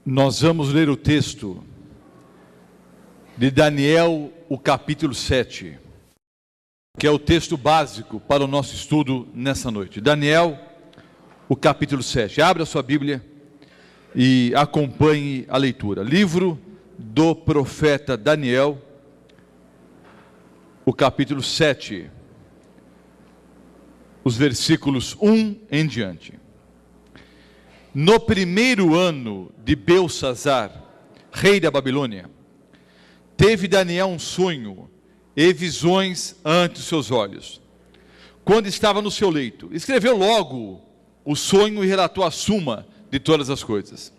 Nós vamos ler o texto de Daniel, o capítulo 7, que é o texto básico para o nosso estudo nessa noite. Daniel, o capítulo 7. Abra sua Bíblia e acompanhe a leitura. Livro do profeta Daniel, o capítulo 7, os versículos 1 em diante. No primeiro ano de Belsazzar, rei da Babilônia, teve Daniel um sonho e visões ante os seus olhos. Quando estava no seu leito, escreveu logo o sonho e relatou a suma de todas as coisas.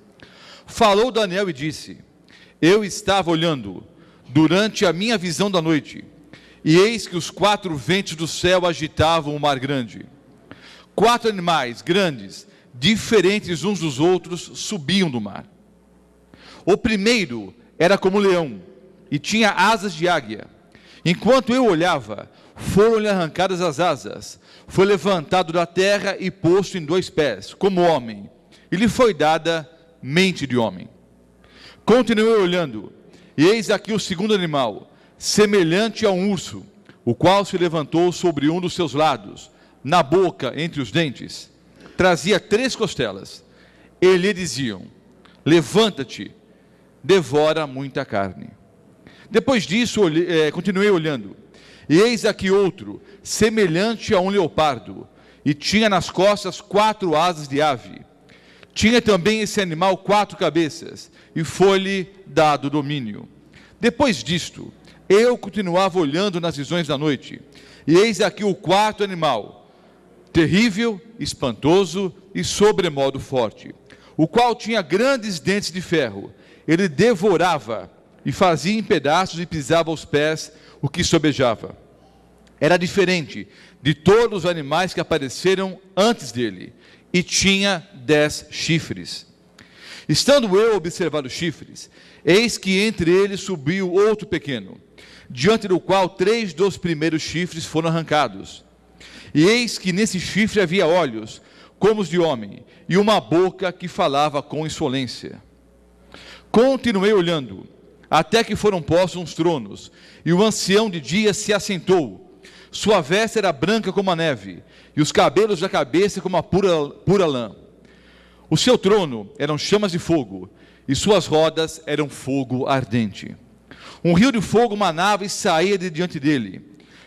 Falou Daniel e disse: eu estava olhando durante a minha visão da noite, e eis que os 4 ventos do céu agitavam o mar grande. 4 animais grandes, diferentes uns dos outros, subiam do mar. O primeiro era como leão e tinha asas de águia. Enquanto eu olhava, foram-lhe arrancadas as asas, foi levantado da terra e posto em 2 pés, como homem, e lhe foi dada mente de homem. Continuei olhando, e eis aqui o segundo animal, semelhante a um urso, o qual se levantou sobre um dos seus lados, na boca, entre os dentes, trazia 3 costelas, e lhe diziam: levanta-te, devora muita carne. Depois disso, continuei olhando, e eis aqui outro, semelhante a um leopardo, e tinha nas costas 4 asas de ave. Tinha também esse animal 4 cabeças, e foi-lhe dado domínio. Depois disto, eu continuava olhando nas visões da noite, e eis aqui o 4º animal, terrível, espantoso e sobremodo forte, o qual tinha grandes dentes de ferro. Ele devorava e fazia em pedaços e pisava aos pés o que sobejava. Era diferente de todos os animais que apareceram antes dele, e tinha 10 chifres. Estando eu a observar os chifres, eis que entre eles subiu outro pequeno, diante do qual 3 dos primeiros chifres foram arrancados. E eis que nesse chifre havia olhos, como os de homem, e uma boca que falava com insolência. Continuei olhando, até que foram postos uns tronos, e o ancião de dias se assentou. Sua veste era branca como a neve, e os cabelos da cabeça como a pura lã. O seu trono eram chamas de fogo, e suas rodas eram fogo ardente. Um rio de fogo manava e saía de diante dele.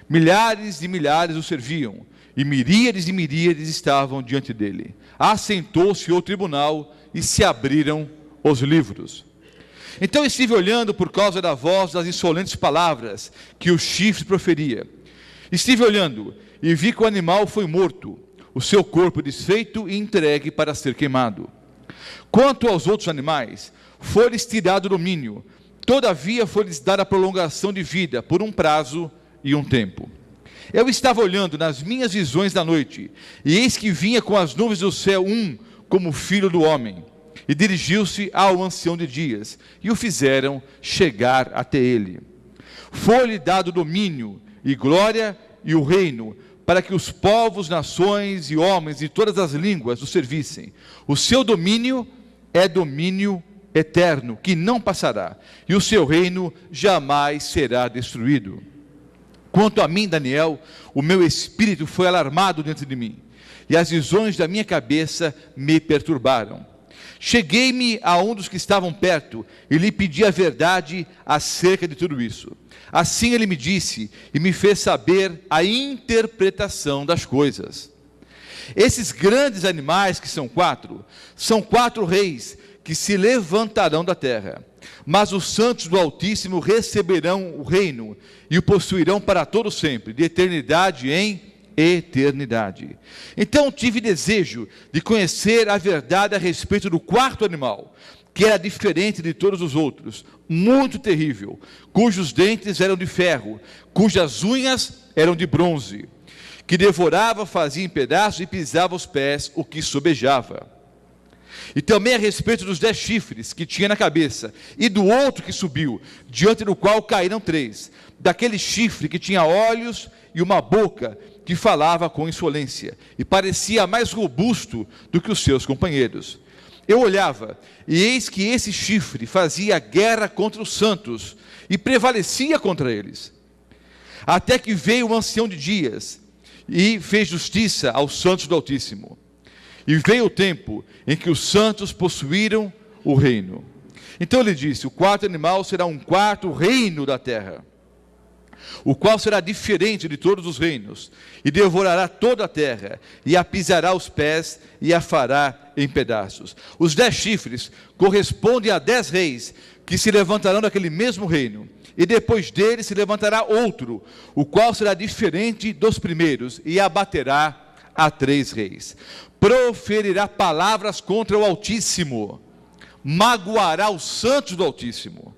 Milhares e milhares o serviam, e miríades estavam diante dele. Assentou-se o tribunal, e se abriram os livros. Então estive olhando por causa da voz das insolentes palavras que o chifre proferia. Estive olhando, e vi que o animal foi morto, o seu corpo desfeito e entregue para ser queimado. Quanto aos outros animais, foi-lhes tirado o domínio, todavia foi-lhes dada a prolongação de vida, por um prazo e um tempo. Eu estava olhando nas minhas visões da noite, e eis que vinha com as nuvens do céu um como filho do homem, e dirigiu-se ao ancião de dias, e o fizeram chegar até ele. Foi-lhe dado domínio e glória e o reino, para que os povos, nações e homens de todas as línguas o servissem. O seu domínio é domínio eterno, que não passará, e o seu reino jamais será destruído. Quanto a mim, Daniel, o meu espírito foi alarmado dentro de mim, e as visões da minha cabeça me perturbaram. Cheguei-me a um dos que estavam perto, e lhe pedi a verdade acerca de tudo isso. Assim ele me disse, e me fez saber a interpretação das coisas. Esses grandes animais, que são 4 reis, que se levantarão da terra. Mas os santos do Altíssimo receberão o reino, e o possuirão para todo sempre, de eternidade em eternidade. Então tive desejo de conhecer a verdade a respeito do 4º animal, que era diferente de todos os outros, muito terrível, cujos dentes eram de ferro, cujas unhas eram de bronze, que devorava, fazia em pedaços e pisava aos pés o que sobejava. E também a respeito dos 10 chifres que tinha na cabeça, e do outro que subiu, diante do qual caíram 3, daquele chifre que tinha olhos e uma boca que falava com insolência, e parecia mais robusto do que os seus companheiros. Eu olhava, e eis que esse chifre fazia guerra contra os santos, e prevalecia contra eles. Até que veio o ancião de dias, e fez justiça aos santos do Altíssimo. E veio o tempo em que os santos possuíram o reino. Então ele disse: o quarto animal será um quarto reino da terra, o qual será diferente de todos os reinos, e devorará toda a terra, e a pisará aos pés, e a fará em pedaços. Os 10 chifres correspondem a 10 reis, que se levantarão daquele mesmo reino, e depois dele se levantará outro, o qual será diferente dos primeiros, e abaterá a 3 reis. Proferirá palavras contra o Altíssimo, magoará os santos do Altíssimo,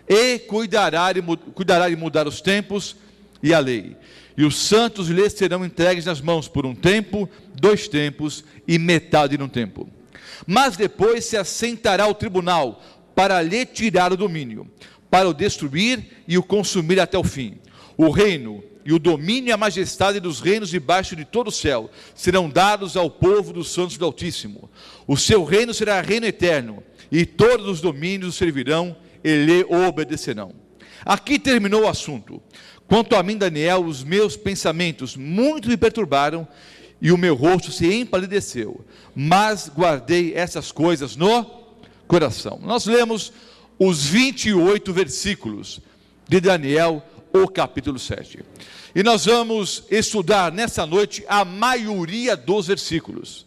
e cuidará de mudar os tempos e a lei. E os santos lhes serão entregues nas mãos por um tempo, 2 tempos e metade de um tempo. Mas depois se assentará o tribunal para lhe tirar o domínio, para o destruir e o consumir até o fim. O reino e o domínio e a majestade dos reinos debaixo de todo o céu serão dados ao povo dos santos do Altíssimo. O seu reino será reino eterno, e todos os domínios o servirão e lhe obedecerão. Aqui terminou o assunto. Quanto a mim, Daniel, os meus pensamentos muito me perturbaram, e o meu rosto se empalideceu, mas guardei essas coisas no coração. Nós lemos os 28 versículos de Daniel, o capítulo 7. E nós vamos estudar nessa noite a maioria dos versículos.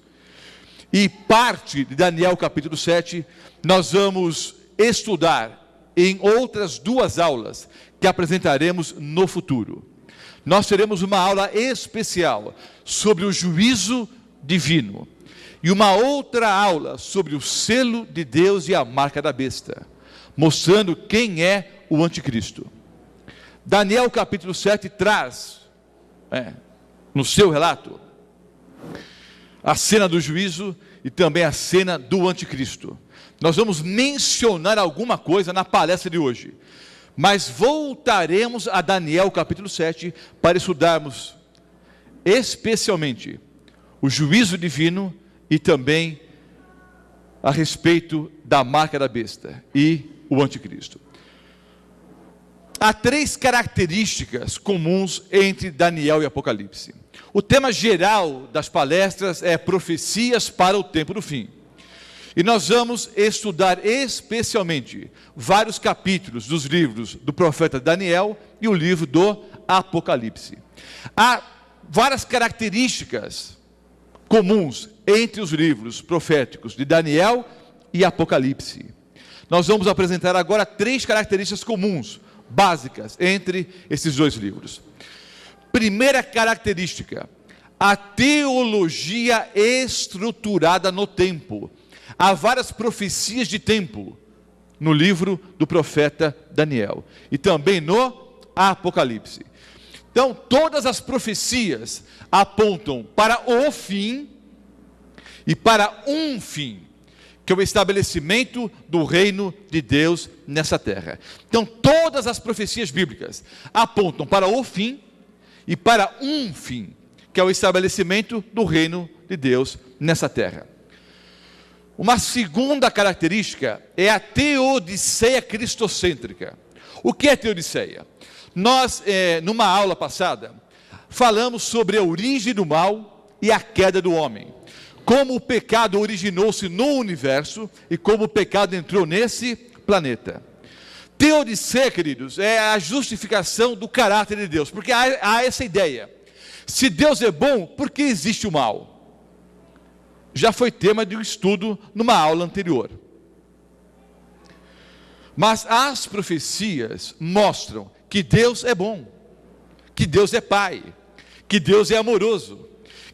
E parte de Daniel capítulo 7, nós vamos estudar em outras 2 aulas que apresentaremos no futuro. Nós teremos uma aula especial sobre o juízo divino, e uma outra aula sobre o selo de Deus e a marca da besta, mostrando quem é o anticristo. Daniel capítulo 7 traz, no seu relato, a cena do juízo e também a cena do anticristo. Nós vamos mencionar alguma coisa na palestra de hoje, mas voltaremos a Daniel capítulo 7 para estudarmos especialmente o juízo divino e também a respeito da marca da besta e o anticristo. Há 3 características comuns entre Daniel e Apocalipse. O tema geral das palestras é profecias para o tempo do fim. E nós vamos estudar especialmente vários capítulos dos livros do profeta Daniel e o livro do Apocalipse. Há várias características comuns entre os livros proféticos de Daniel e Apocalipse. Nós vamos apresentar agora 3 características comuns, básicas, entre esses 2 livros. Primeira característica: a teologia estruturada no tempo. Há várias profecias de tempo no livro do profeta Daniel e também no Apocalipse. Então, todas as profecias apontam para o fim e para um fim, que é o estabelecimento do reino de Deus nessa terra. Então, todas as profecias bíblicas apontam para o fim e para um fim, que é o estabelecimento do reino de Deus nessa terra. Uma segunda característica é a teodiceia cristocêntrica. O que é teodiceia? Nós, numa aula passada, falamos sobre a origem do mal e a queda do homem. Como o pecado originou-se no universo e como o pecado entrou nesse planeta. Teodiceia, queridos, é a justificação do caráter de Deus, porque há essa ideia: se Deus é bom, por que existe o mal? Já foi tema de um estudo numa aula anterior. Mas as profecias mostram que Deus é bom, que Deus é Pai, que Deus é amoroso,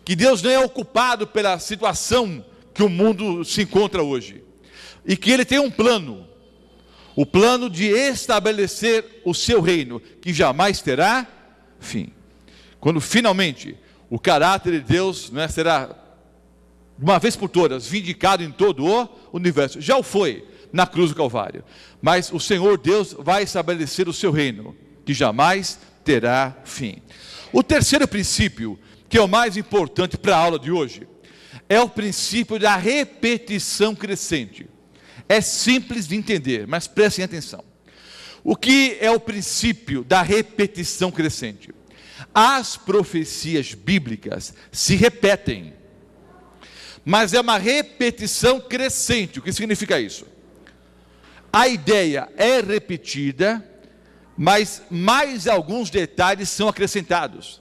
que Deus não é ocupado pela situação que o mundo se encontra hoje, e que Ele tem um plano, o plano de estabelecer o seu reino, que jamais terá fim. Quando finalmente o caráter de Deus será, de uma vez por todas, vindicado em todo o universo. Já o foi na cruz do Calvário, mas o Senhor Deus vai estabelecer o seu reino, que jamais terá fim. O terceiro princípio, que é o mais importante para a aula de hoje, é o princípio da repetição crescente. É simples de entender, mas prestem atenção. O que é o princípio da repetição crescente? As profecias bíblicas se repetem, mas é uma repetição crescente. O que significa isso? A ideia é repetida, mas mais alguns detalhes são acrescentados.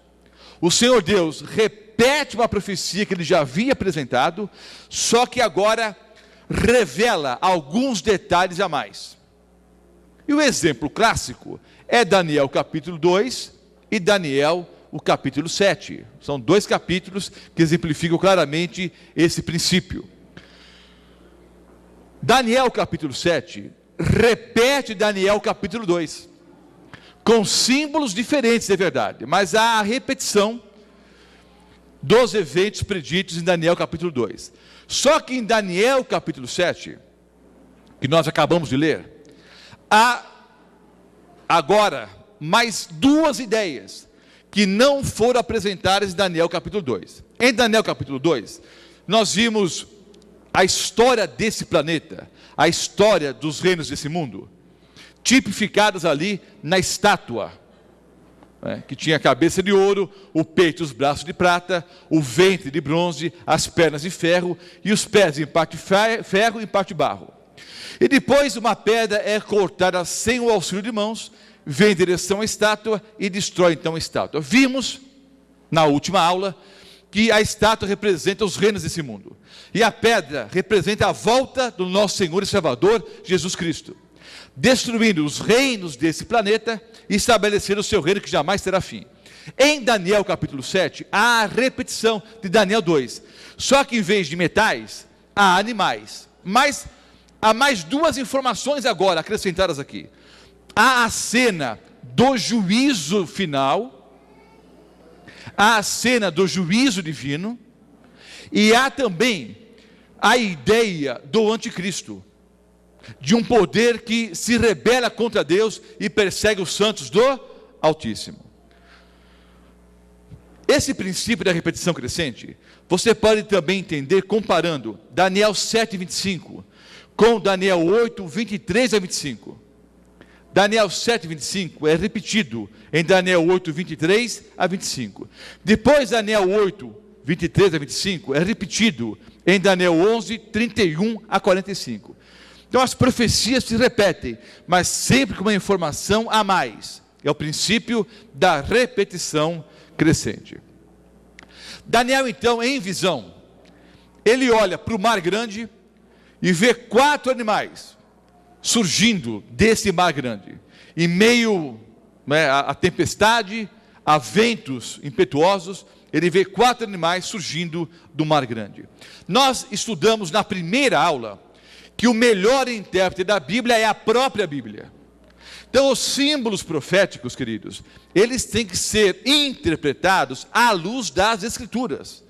O Senhor Deus repete uma profecia que ele já havia apresentado, só que agora revela alguns detalhes a mais. E o exemplo clássico é Daniel capítulo 2 e Daniel o capítulo 7. São dois capítulos que exemplificam claramente esse princípio. Daniel capítulo 7 repete Daniel capítulo 2, com símbolos diferentes, é verdade, mas há a repetição dos eventos preditos em Daniel capítulo 2. Só que em Daniel capítulo 7, que nós acabamos de ler, há agora mais duas ideias que não foram apresentadas em Daniel capítulo 2. Em Daniel capítulo 2, nós vimos a história desse planeta, a história dos reinos desse mundo, tipificadas ali na estátua, que tinha a cabeça de ouro, o peito e os braços de prata, o ventre de bronze, as pernas de ferro e os pés em parte ferro e em parte barro. E depois uma pedra é cortada sem o auxílio de mãos, vem em direção à estátua e destrói então a estátua. Vimos na última aula que a estátua representa os reinos desse mundo, e a pedra representa a volta do nosso Senhor e Salvador Jesus Cristo, destruindo os reinos desse planeta e estabelecendo o seu reino que jamais terá fim. Em Daniel capítulo 7, há a repetição de Daniel 2, só que em vez de metais, há animais. Mas há mais duas informações agora acrescentadas aqui. Há a cena do juízo final, há a cena do juízo divino, e há também a ideia do anticristo, de um poder que se rebela contra Deus e persegue os santos do Altíssimo. Esse princípio da repetição crescente, você pode também entender comparando Daniel 7:25 com Daniel 8:23 a 25. Daniel 7:25 é repetido em Daniel 8:23 a 25. Depois Daniel 8:23 a 25 é repetido em Daniel 11:31 a 45. Então as profecias se repetem, mas sempre com uma informação a mais. É o princípio da repetição crescente. Daniel então, em visão, ele olha para o mar grande e vê 4 animais surgindo desse mar grande, em meio a tempestade, a ventos impetuosos. Ele vê 4 animais surgindo do mar grande. Nós estudamos na primeira aula que o melhor intérprete da Bíblia é a própria Bíblia. Então os símbolos proféticos, queridos, eles têm que ser interpretados à luz das Escrituras.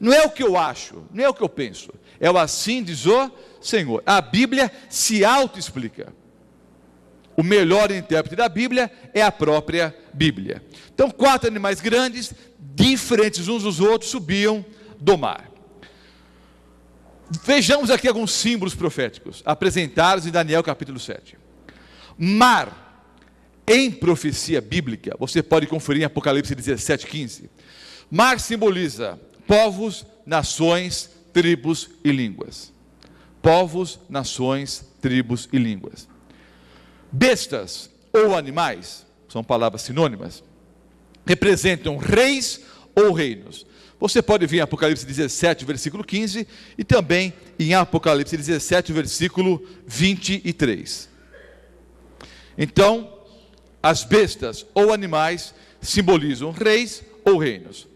Não é o que eu acho, não é o que eu penso, é o assim diz o Senhor. A Bíblia se autoexplica. O melhor intérprete da Bíblia é a própria Bíblia. Então 4 animais grandes, diferentes uns dos outros, subiam do mar. Vejamos aqui alguns símbolos proféticos apresentados em Daniel capítulo 7. Mar, em profecia bíblica, você pode conferir em Apocalipse 17:15. Mar simboliza povos, nações, tribos e línguas. Povos, nações, tribos e línguas. Bestas ou animais, são palavras sinônimas, representam reis ou reinos. Você pode ver em Apocalipse 17, versículo 15, e também em Apocalipse 17, versículo 23. Então, as bestas ou animais simbolizam reis ou reinos.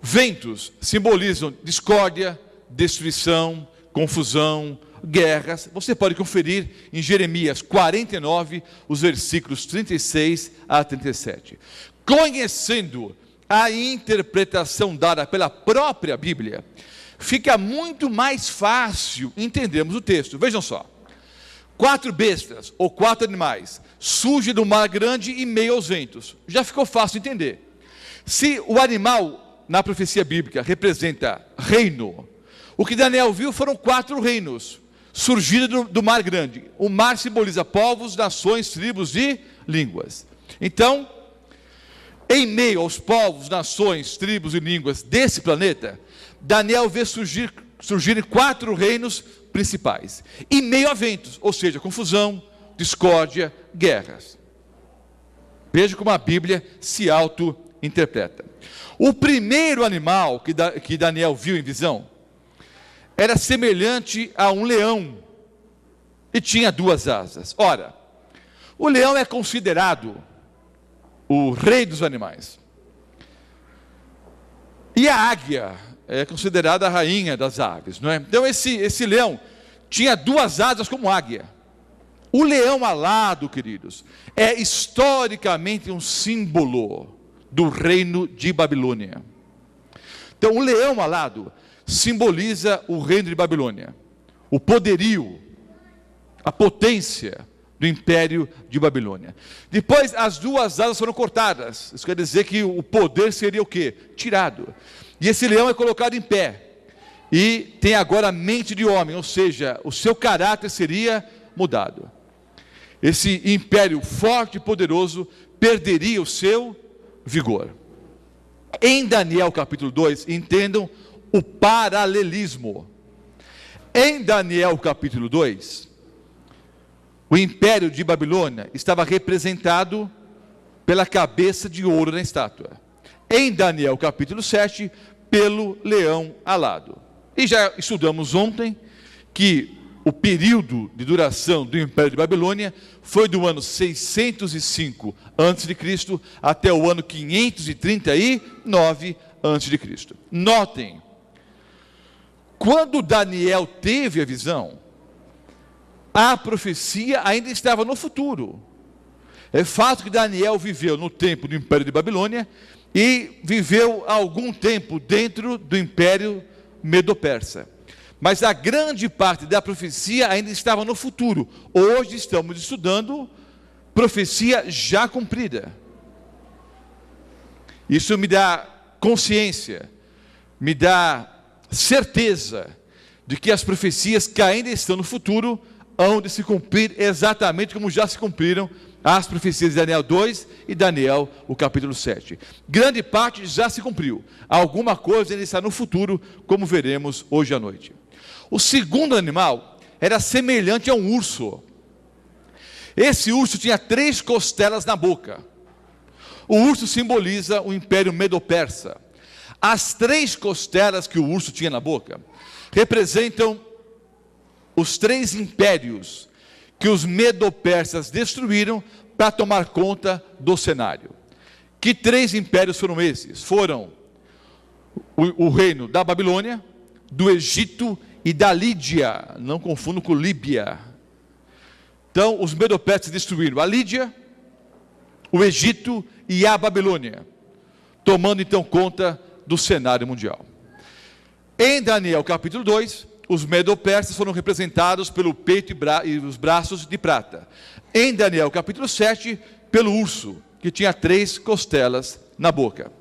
Ventos simbolizam discórdia, destruição, confusão, guerras. Você pode conferir em Jeremias 49, os versículos 36 a 37. Conhecendo a interpretação dada pela própria Bíblia, fica muito mais fácil entendermos o texto. Vejam só, 4 bestas ou 4 animais surgem do mar grande em meio aos ventos. Já ficou fácil entender. Se o animal na profecia bíblica representa reino, O que Daniel viu foram 4 reinos surgidos do Mar Grande. O mar simboliza povos, nações, tribos e línguas. Então, em meio aos povos, nações, tribos e línguas desse planeta, Daniel vê surgirem 4 reinos principais. Em meio a ventos, ou seja, confusão, discórdia, guerras. Veja como a Bíblia se auto-interpreta. O primeiro animal que Daniel viu em visão era semelhante a um leão e tinha 2 asas. Ora, o leão é considerado o rei dos animais. E a águia é considerada a rainha das aves, não é? Então esse leão tinha 2 asas como águia. O leão alado, queridos, é historicamente um símbolo do reino de Babilônia. Então o leão alado simboliza o reino de Babilônia, o poderio, a potência do império de Babilônia. Depois as 2 asas foram cortadas. Isso quer dizer que o poder seria o quê? Tirado. E esse leão é colocado em pé. E tem agora a mente de homem, ou seja, o seu caráter seria mudado. Esse império forte e poderoso perderia o seu vigor. Em Daniel capítulo 2, entendam o paralelismo. Em Daniel capítulo 2, o império de Babilônia estava representado pela cabeça de ouro na estátua. Em Daniel capítulo 7, pelo leão alado. E já estudamos ontem que o período de duração do império de Babilônia foi do ano 605 a.C. até o ano 539 a.C. Notem, quando Daniel teve a visão, a profecia ainda estava no futuro. É fato que Daniel viveu no tempo do império de Babilônia e viveu algum tempo dentro do império medo-persa. Mas a grande parte da profecia ainda estava no futuro. Hoje estamos estudando profecia já cumprida. Isso me dá consciência, me dá certeza de que as profecias que ainda estão no futuro hão de se cumprir exatamente como já se cumpriram as profecias de Daniel 2 e Daniel, o capítulo 7. Grande parte já se cumpriu. Alguma coisa ainda está no futuro, como veremos hoje à noite. O segundo animal era semelhante a um urso. Esse urso tinha 3 costelas na boca. O urso simboliza o império medo-persa. As 3 costelas que o urso tinha na boca representam os 3 impérios que os medo-persas destruíram para tomar conta do cenário. Que 3 impérios foram esses? Foram o reino da Babilônia, do Egito e da Lídia. Não confundo com Líbia. Então, os medo-persas destruíram a Lídia, o Egito e a Babilônia, tomando então conta do cenário mundial. Em Daniel capítulo 2, os medo-persas foram representados pelo peito e os braços de prata. Em Daniel capítulo 7, pelo urso, que tinha 3 costelas na boca.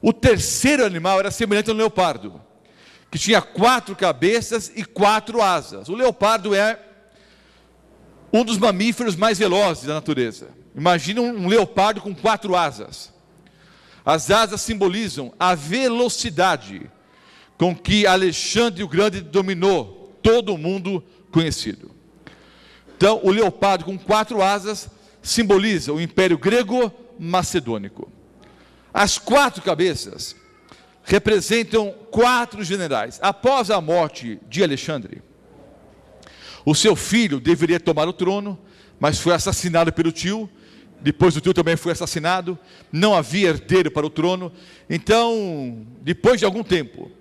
O terceiro animal era semelhante ao leopardo, que tinha 4 cabeças e 4 asas. O leopardo é um dos mamíferos mais velozes da natureza. Imagina um leopardo com 4 asas. As asas simbolizam a velocidade com que Alexandre o Grande dominou todo o mundo conhecido. Então, o leopardo com 4 asas simboliza o Império Grego-Macedônico. As 4 cabeças representam 4 generais. Após a morte de Alexandre, o seu filho deveria tomar o trono, mas foi assassinado pelo tio. Depois o tio também foi assassinado. Não havia herdeiro para o trono. Então, depois de algum tempo,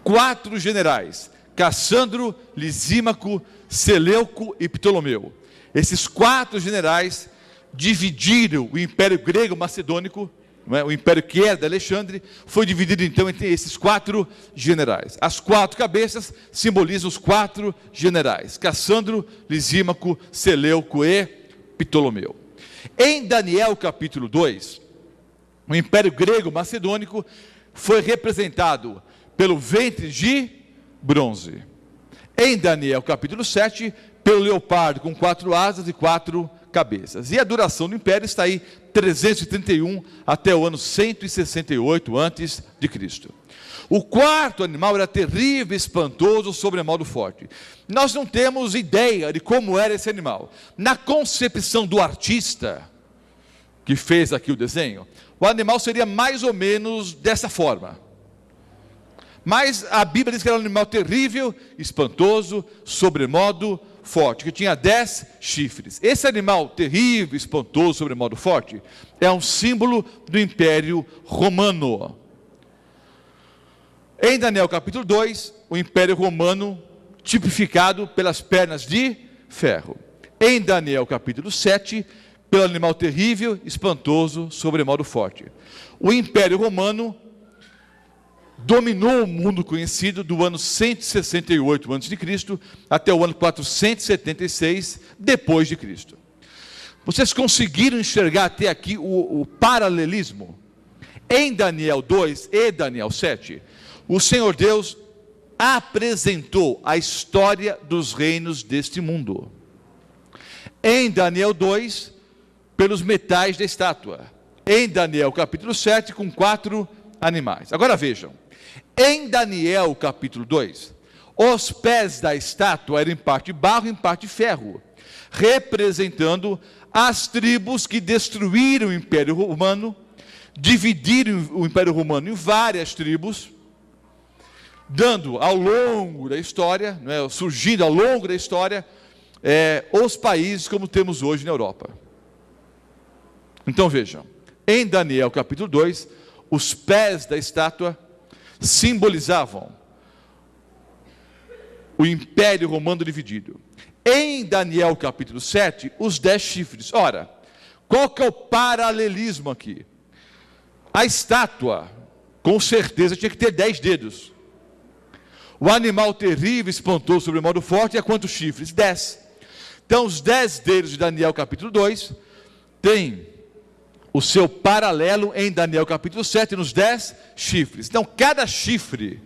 4 generais, Cassandro, Lisímaco, Seleuco e Ptolomeu. Esses 4 generais dividiram o Império Grego-Macedônico, o império que era de Alexandre, foi dividido então entre esses 4 generais. As 4 cabeças simbolizam os 4 generais: Cassandro, Lisímaco, Seleuco e Ptolomeu. Em Daniel capítulo 2, o Império Grego-Macedônico foi representado pelo ventre de bronze. Em Daniel capítulo 7, pelo leopardo com 4 asas e 4 cabeças. E a duração do império está aí 331 até o ano 168 antes de Cristo. O quarto animal era terrível, espantoso, sobremodo forte. Nós não temos ideia de como era esse animal. Na concepção do artista que fez aqui o desenho, o animal seria mais ou menos dessa forma. Mas a Bíblia diz que era um animal terrível, espantoso, sobremodo forte, que tinha 10 chifres. Esse animal terrível, espantoso, sobremodo forte, é um símbolo do Império Romano. Em Daniel capítulo 2, o Império Romano tipificado pelas pernas de ferro. Em Daniel capítulo 7, pelo animal terrível, espantoso, sobremodo forte. O Império Romano dominou o mundo conhecido do ano 168 a.C. até o ano 476 depois de Cristo. Vocês conseguiram enxergar até aqui o paralelismo? Em Daniel 2 e Daniel 7, o Senhor Deus apresentou a história dos reinos deste mundo. Em Daniel 2, pelos metais da estátua. Em Daniel capítulo 7, com 4 animais. Agora vejam, em Daniel capítulo 2, os pés da estátua eram em parte barro e em parte ferro, representando as tribos que destruíram o Império Romano, dividiram o Império Romano em várias tribos, dando ao longo da história, surgindo ao longo da história, os países como temos hoje na Europa. Então vejam, em Daniel capítulo 2, os pés da estátua simbolizavam o Império Romano dividido. Em Daniel capítulo 7, os 10 chifres. Ora, qual que é o paralelismo aqui? A estátua, com certeza, tinha que ter 10 dedos. O animal terrível, espantoso, sobremodo forte, é quantos chifres? 10. Então, os 10 dedos de Daniel capítulo 2, tem o seu paralelo em Daniel capítulo 7, nos 10 chifres. Então, cada chifre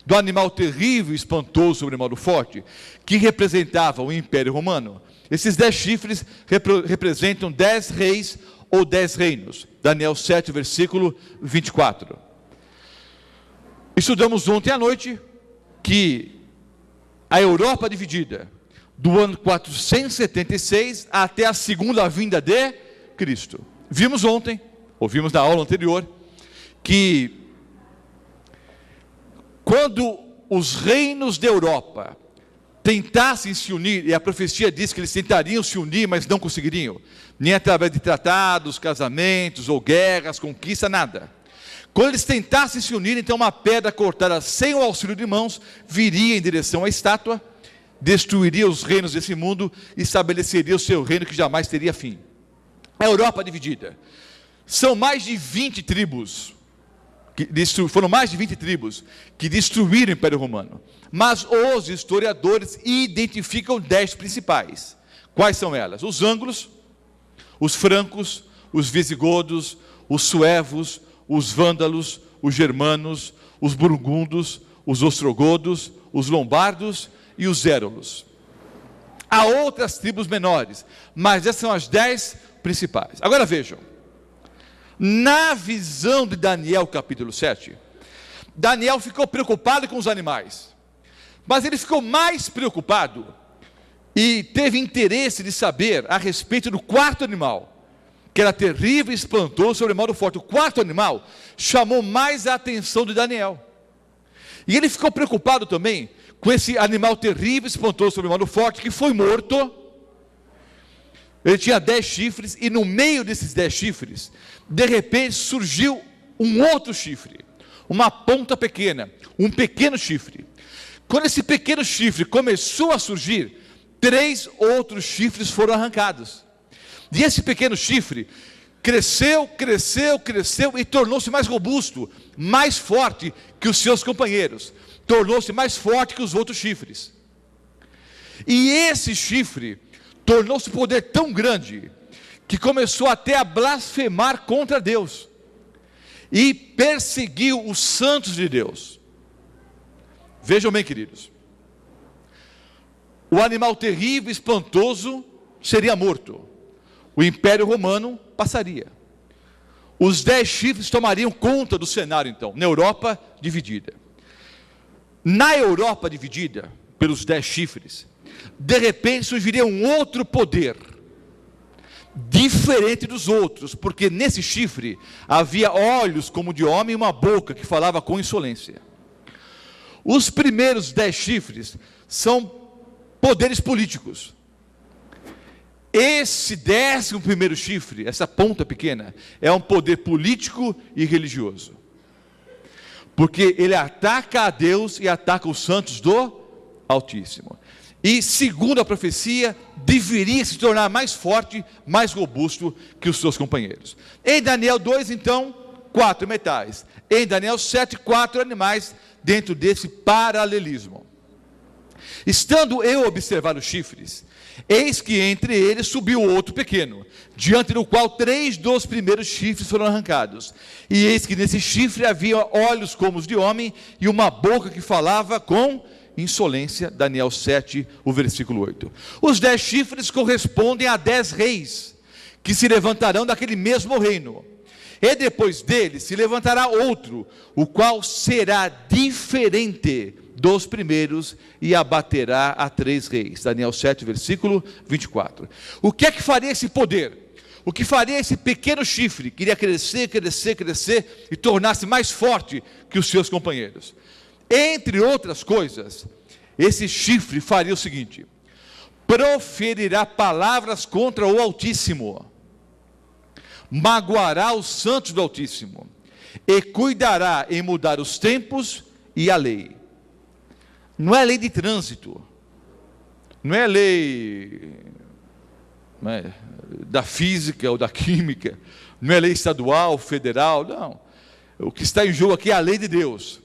do animal terrível, espantoso, sobremodo forte, que representava o Império Romano, esses 10 chifres representam 10 reis ou 10 reinos. Daniel 7, versículo 24. Estudamos ontem à noite que a Europa dividida, do ano 476 até a segunda vinda de Cristo. Vimos ontem, ouvimos na aula anterior, que quando os reinos da Europa tentassem se unir, e a profecia diz que eles tentariam se unir, mas não conseguiriam, nem através de tratados, casamentos ou guerras, conquista, nada. Quando eles tentassem se unir, então uma pedra cortada sem o auxílio de mãos viria em direção à estátua, destruiria os reinos desse mundo e estabeleceria o seu reino que jamais teria fim. A Europa dividida. São mais de 20 tribos, foram mais de 20 tribos que destruíram o Império Romano. Mas os historiadores identificam 10 principais. Quais são elas? Os ângulos, os francos, os visigodos, os suevos, os vândalos, os germanos, os burgundos, os ostrogodos, os lombardos e os érolos. Há outras tribos menores, mas essas são as 10 principais. Agora vejam, na visão de Daniel capítulo 7, Daniel ficou preocupado com os animais, mas ele ficou mais preocupado e teve interesse de saber a respeito do quarto animal, que era terrível e espantoso, sobremodo forte. O quarto animal chamou mais a atenção de Daniel, e ele ficou preocupado também com esse animal terrível, espantoso, sobremodo forte, que foi morto. Ele tinha 10 chifres, e no meio desses 10 chifres, de repente surgiu um outro chifre, uma ponta pequena, um pequeno chifre. Quando esse pequeno chifre começou a surgir, 3 outros chifres foram arrancados. E esse pequeno chifre cresceu e tornou-se mais robusto, mais forte que os seus companheiros, tornou-se mais forte que os outros chifres. E esse chifre tornou-se poder tão grande que começou até a blasfemar contra Deus e perseguiu os santos de Deus. Vejam bem, queridos. O animal terrível, espantoso, seria morto. O Império Romano passaria. Os 10 chifres tomariam conta do cenário, então, na Europa dividida. Na Europa dividida, pelos 10 chifres, de repente surgiria um outro poder, diferente dos outros, porque nesse chifre havia olhos como de homem e uma boca que falava com insolência. Os primeiros 10 chifres são poderes políticos. Esse 11º chifre, essa ponta pequena, é um poder político e religioso, porque ele ataca a Deus e ataca os santos do Altíssimo. E, segundo a profecia, deveria se tornar mais forte, mais robusto que os seus companheiros. Em Daniel 2, então, 4 metais. Em Daniel 7, 4 animais dentro desse paralelismo. Estando eu a observar os chifres, eis que entre eles subiu outro pequeno, diante do qual 3 dos primeiros chifres foram arrancados. E eis que nesse chifre havia olhos como os de homem e uma boca que falava com insolência. Daniel 7, o versículo 8. Os 10 chifres correspondem a 10 reis, que se levantarão daquele mesmo reino. E depois dele se levantará outro, o qual será diferente dos primeiros e abaterá a 3 reis. Daniel 7, versículo 24. O que é que faria esse poder? O que faria esse pequeno chifre? Queria crescer, crescer, crescer e tornar-se mais forte que os seus companheiros. Entre outras coisas, esse chifre faria o seguinte: proferirá palavras contra o Altíssimo, magoará os santos do Altíssimo, e cuidará em mudar os tempos e a lei. Não é lei de trânsito, não é lei da física ou da química, não é lei estadual, federal, não. O que está em jogo aqui é a lei de Deus.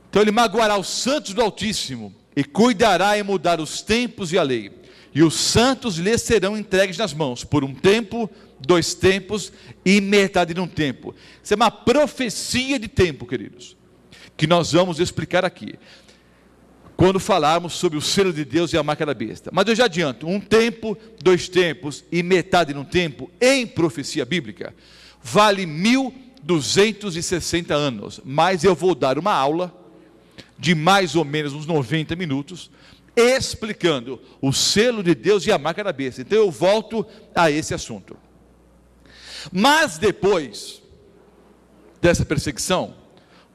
Então ele magoará os santos do Altíssimo e cuidará em mudar os tempos e a lei. E os santos lhes serão entregues nas mãos, por um tempo, 2 tempos e metade de um tempo. Isso é uma profecia de tempo, queridos, que nós vamos explicar aqui, quando falarmos sobre o selo de Deus e a marca da besta. Mas eu já adianto, 1 tempo, 2 tempos e metade de um tempo, em profecia bíblica, vale 1260 anos. Mas eu vou dar uma aula de mais ou menos uns 90 minutos, explicando o selo de Deus e a marca da besta. Então eu volto a esse assunto. Mas depois dessa perseguição,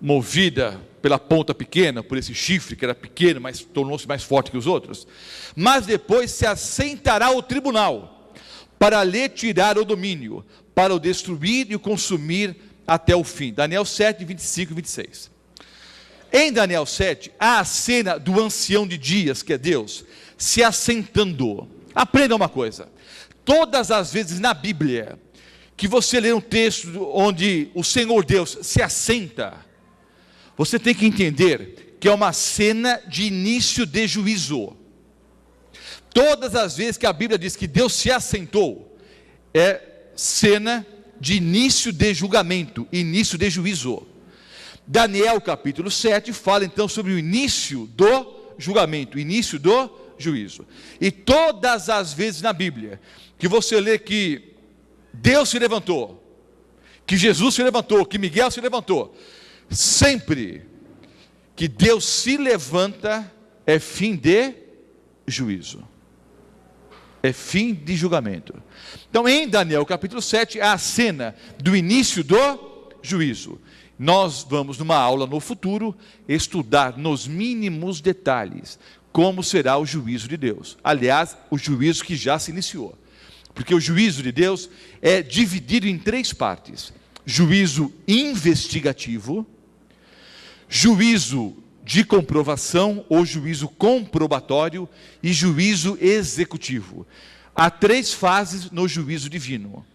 movida pela ponta pequena, por esse chifre que era pequeno, mas tornou-se mais forte que os outros, mas depois se assentará o tribunal, para lhe tirar o domínio, para o destruir e o consumir até o fim. Daniel 7, 25 e 26. Em Daniel 7, há a cena do ancião de dias, que é Deus, se assentando. Aprenda uma coisa: todas as vezes na Bíblia que você lê um texto onde o Senhor Deus se assenta, você tem que entender que é uma cena de início de juízo. Todas as vezes que a Bíblia diz que Deus se assentou, é cena de início de julgamento, início de juízo. Daniel capítulo 7 fala então sobre o início do julgamento, início do juízo. E todas as vezes na Bíblia que você lê que Deus se levantou, que Jesus se levantou, que Miguel se levantou, sempre que Deus se levanta é fim de juízo, é fim de julgamento. Então em Daniel capítulo 7 há a cena do início do juízo. Nós vamos numa aula no futuro estudar nos mínimos detalhes como será o juízo de Deus. Aliás, o juízo que já se iniciou, porque o juízo de Deus é dividido em 3 partes: juízo investigativo, juízo de comprovação ou juízo comprobatório e juízo executivo. Há 3 fases no juízo divino.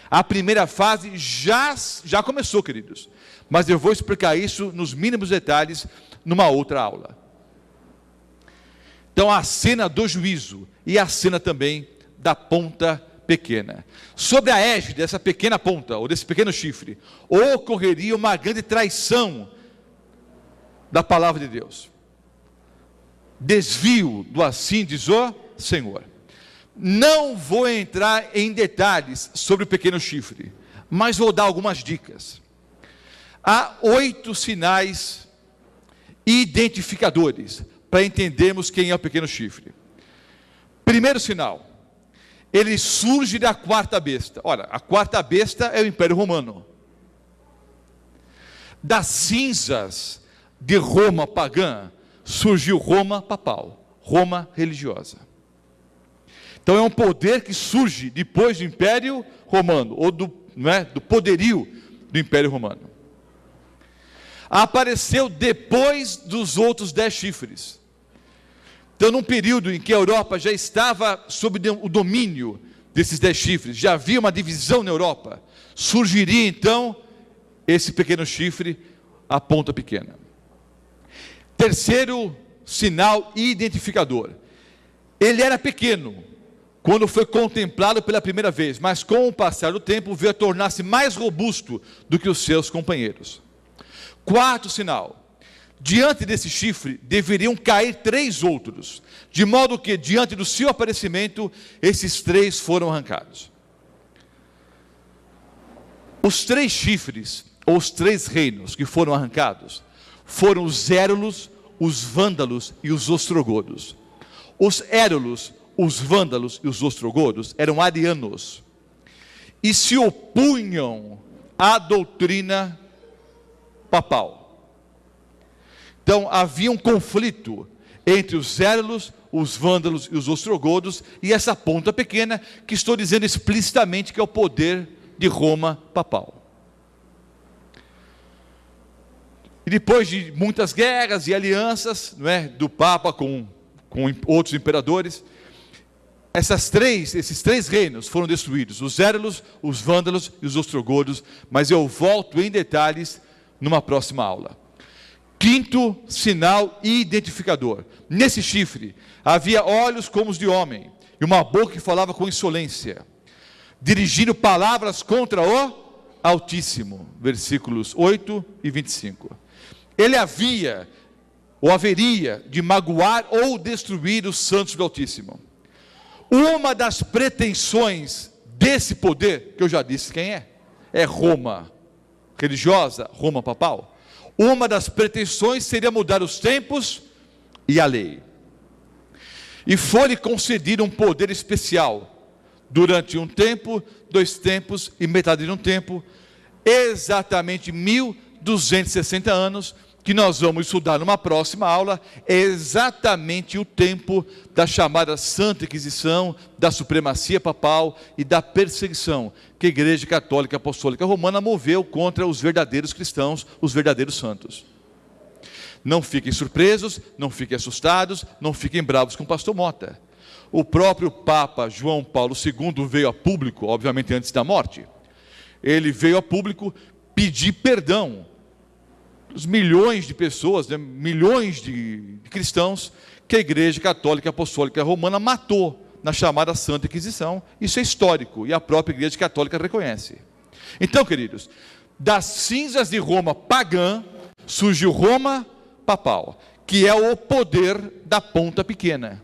A primeira fase já começou, queridos, mas eu vou explicar isso nos mínimos detalhes numa outra aula. Então a cena do juízo e a cena também da ponta pequena. Sobre a égide dessa pequena ponta, ou desse pequeno chifre, ocorreria uma grande traição da palavra de Deus. desvio do assim diz o Senhor. Não vou entrar em detalhes sobre o pequeno chifre, mas vou dar algumas dicas. Há 8 sinais identificadores para entendermos quem é o pequeno chifre. Primeiro sinal, ele surge da quarta besta. Olha, a quarta besta é o Império Romano. Das cinzas de Roma pagã, surgiu Roma papal, Roma religiosa. Então é um poder que surge depois do Império Romano, ou do poderio do Império Romano. Apareceu depois dos outros 10 chifres. Então, num período em que a Europa já estava sob o domínio desses 10 chifres, já havia uma divisão na Europa, surgiria então esse pequeno chifre, a ponta pequena. Terceiro sinal identificador, ele era pequeno quando foi contemplado pela primeira vez, mas com o passar do tempo veio a tornar-se mais robusto do que os seus companheiros. Quarto sinal, diante desse chifre deveriam cair 3 outros, de modo que diante do seu aparecimento, esses 3 foram arrancados. Os 3 chifres, ou os 3 reinos que foram arrancados, foram os Érulos, os Vândalos e os Ostrogodos. Os Érulos, os Vândalos e os Ostrogodos eram arianos, e se opunham à doutrina papal. Então havia um conflito entre os Érulos, os Vândalos e os Ostrogodos, e essa ponta pequena, que estou dizendo explicitamente que é o poder de Roma papal. E depois de muitas guerras e alianças, do Papa com outros imperadores, esses três reinos foram destruídos, os Érulos, os Vândalos e os Ostrogodos, mas eu volto em detalhes numa próxima aula. Quinto sinal identificador, nesse chifre havia olhos como os de homem, e uma boca que falava com insolência, dirigindo palavras contra o Altíssimo, versículos 8 e 25. Ele haveria de magoar ou destruir os santos do Altíssimo. Uma das pretensões desse poder, que eu já disse quem é Roma religiosa, Roma papal. Uma das pretensões seria mudar os tempos e a lei. E foi-lhe concedido um poder especial, durante 1 tempo, 2 tempos e metade de 1 tempo, exatamente 1260 anos, que nós vamos estudar numa próxima aula, é exatamente o tempo da chamada Santa Inquisição, da supremacia papal e da perseguição que a Igreja Católica Apostólica Romana moveu contra os verdadeiros cristãos, os verdadeiros santos. Não fiquem surpresos, não fiquem assustados, não fiquem bravos com o pastor Mota. O próprio Papa João Paulo II veio a público, obviamente antes da morte, ele veio a público pedir perdão os milhões de pessoas, milhões de cristãos que a Igreja Católica Apostólica Romana matou na chamada Santa Inquisição. Isso é histórico e a própria Igreja Católica reconhece. Então, queridos, das cinzas de Roma pagã surgiu Roma papal, que é o poder da ponta pequena,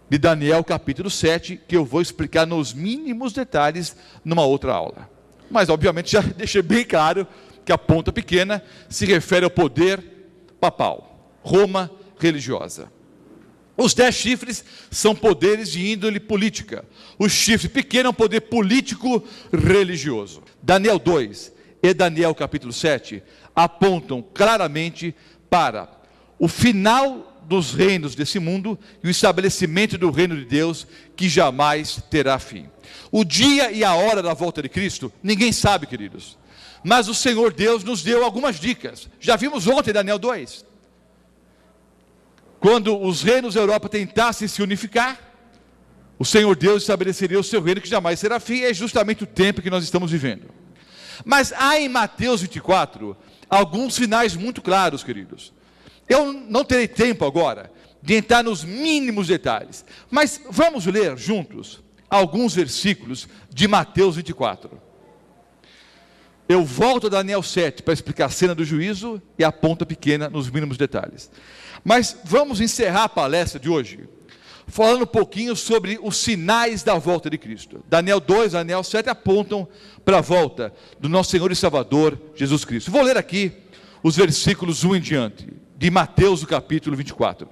de Daniel capítulo 7, que eu vou explicar nos mínimos detalhes numa outra aula. Mas obviamente já deixei bem claro que a ponta pequena se refere ao poder papal, Roma religiosa. Os 10 chifres são poderes de índole política. O chifre pequeno é um poder político religioso. Daniel 2 e Daniel capítulo 7 apontam claramente para o final dos reinos desse mundo e o estabelecimento do reino de Deus, que jamais terá fim. O dia e a hora da volta de Cristo, ninguém sabe, queridos. Mas o Senhor Deus nos deu algumas dicas. Já vimos ontem Daniel 2. Quando os reinos da Europa tentassem se unificar, o Senhor Deus estabeleceria o seu reino que jamais será fim. É justamente o tempo que nós estamos vivendo. Mas há em Mateus 24 alguns sinais muito claros, queridos. Eu não terei tempo agora de entrar nos mínimos detalhes, mas vamos ler juntos alguns versículos de Mateus 24. eu volto a Daniel 7 para explicar a cena do juízo e a ponta pequena nos mínimos detalhes. Mas vamos encerrar a palestra de hoje falando um pouquinho sobre os sinais da volta de Cristo. Daniel 2, Daniel 7 apontam para a volta do nosso Senhor e Salvador Jesus Cristo. Vou ler aqui os versículos 1 em diante, de Mateus, do capítulo 24.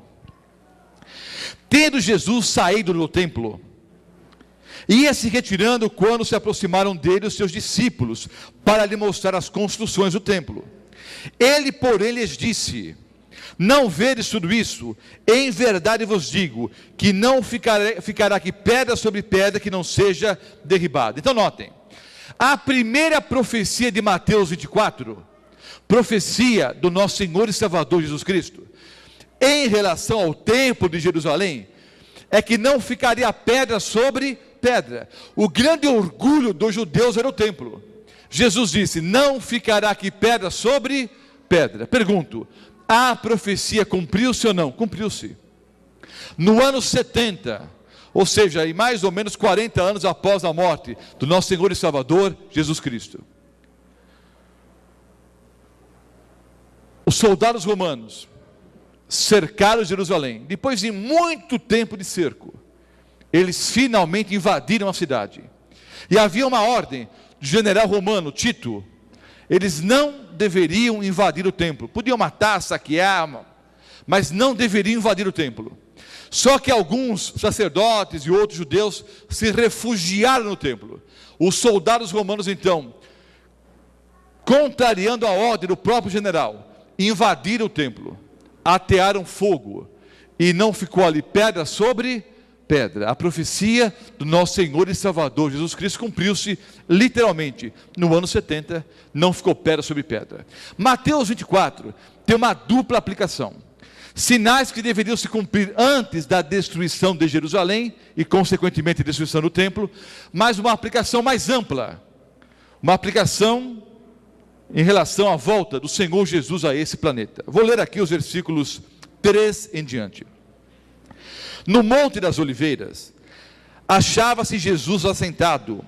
Tendo Jesus saído do templo, ia se retirando quando se aproximaram dele os seus discípulos, para lhe mostrar as construções do templo. Ele, porém, lhes disse: não vedes tudo isso? Em verdade vos digo, que não ficará aqui pedra sobre pedra que não seja derribada. Então notem, a primeira profecia de Mateus 24, profecia do nosso Senhor e Salvador Jesus Cristo, em relação ao templo de Jerusalém, é que não ficaria pedra sobre pedra. O grande orgulho dos judeus era o templo. Jesus disse: não ficará aqui pedra sobre pedra. Pergunto, a profecia cumpriu-se ou não? Cumpriu-se. No ano 70, ou seja, em mais ou menos 40 anos após a morte do nosso Senhor e Salvador Jesus Cristo, os soldados romanos cercaram Jerusalém. Depois de muito tempo de cerco, eles finalmente invadiram a cidade. E havia uma ordem do general romano Tito: eles não deveriam invadir o templo. Podiam matar, saquear, mas não deveriam invadir o templo. Só que alguns sacerdotes e outros judeus se refugiaram no templo. Os soldados romanos, então, contrariando a ordem do próprio general, invadiram o templo, atearam fogo, e não ficou ali pedra sobre pedra. A profecia do nosso Senhor e Salvador Jesus Cristo cumpriu-se literalmente no ano 70, não ficou pedra sobre pedra. Mateus 24 tem uma dupla aplicação: sinais que deveriam se cumprir antes da destruição de Jerusalém e consequentemente a destruição do templo, mas uma aplicação mais ampla, uma aplicação em relação à volta do Senhor Jesus a esse planeta. Vou ler aqui os versículos 3 em diante. No Monte das Oliveiras, achava-se Jesus assentado,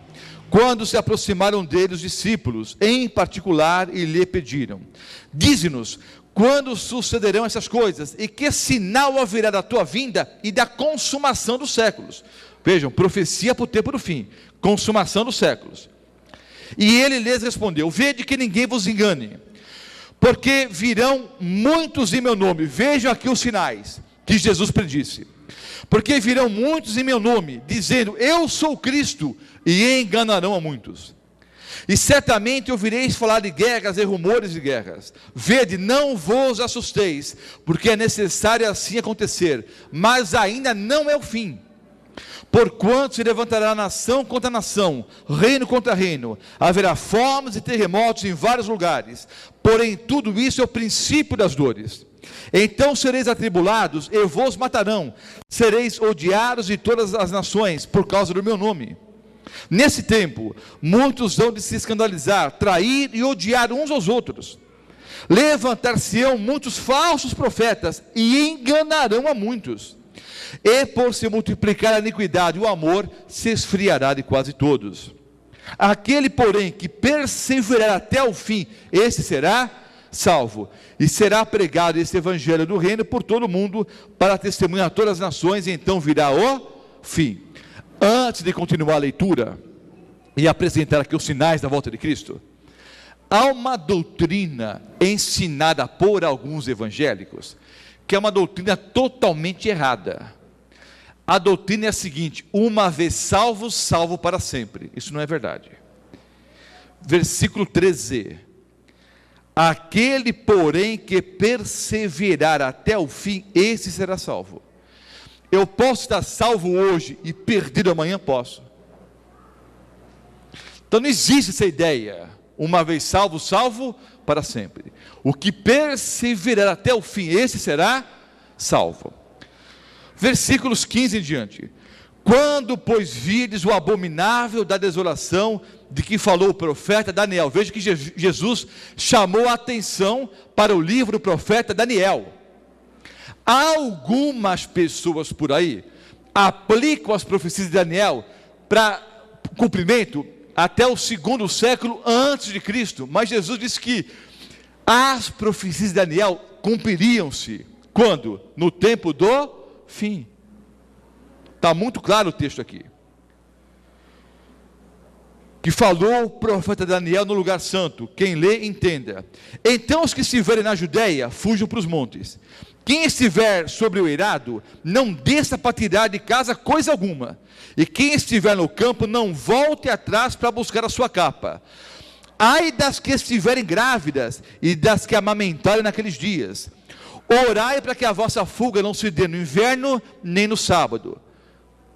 quando se aproximaram dele os discípulos, em particular, e lhe pediram: dize-nos, quando sucederão essas coisas, e que sinal haverá da tua vinda e da consumação dos séculos? Vejam, profecia para o tempo do fim, consumação dos séculos. E ele lhes respondeu: vede que ninguém vos engane, porque virão muitos em meu nome. Vejam aqui os sinais que Jesus predisse: porque virão muitos em meu nome, dizendo: eu sou Cristo, e enganarão a muitos. E certamente ouvireis falar de guerras e rumores de guerras. Vede, não vos assusteis, porque é necessário assim acontecer, mas ainda não é o fim. Porquanto se levantará nação contra nação, reino contra reino, haverá fomes e terremotos em vários lugares, porém tudo isso é o princípio das dores. Então sereis atribulados e vos matarão, sereis odiados de todas as nações por causa do meu nome. Nesse tempo, muitos hão de se escandalizar, trair e odiar uns aos outros. Levantar-se-ão muitos falsos profetas e enganarão a muitos. E por se multiplicar a iniquidade, o amor se esfriará de quase todos. Aquele, porém, que perseverar até o fim, esse será salvo. E será pregado esse evangelho do reino por todo o mundo, para testemunhar a todas as nações, e então virá o fim. Antes de continuar a leitura e apresentar aqui os sinais da volta de Cristo, há uma doutrina ensinada por alguns evangélicos, que é uma doutrina totalmente errada. A doutrina é a seguinte: uma vez salvo, salvo para sempre. Isso não é verdade. Versículo 13: aquele, porém, que perseverar até o fim, esse será salvo. Eu posso estar salvo hoje e perdido amanhã? Posso. Então não existe essa ideia: uma vez salvo, salvo para sempre. O que perseverar até o fim, esse será salvo. Versículos 15 em diante: quando, pois, virdes o abominável da desolação, de que falou o profeta Daniel. Veja que Jesus chamou a atenção para o livro do profeta Daniel. Algumas pessoas por aí aplicam as profecias de Daniel para cumprimento até o segundo século antes de Cristo. Mas Jesus disse que as profecias de Daniel cumpririam-se. Quando? No tempo do fim. Está muito claro o texto aqui. Que falou o profeta Daniel no lugar santo. Quem lê, entenda. Então os que estiverem na Judéia, fujam para os montes. Quem estiver sobre o eirado, não desça para tirar de casa coisa alguma. E quem estiver no campo, não volte atrás para buscar a sua capa. Ai das que estiverem grávidas e das que amamentarem naqueles dias. Orai para que a vossa fuga não se dê no inverno, nem no sábado.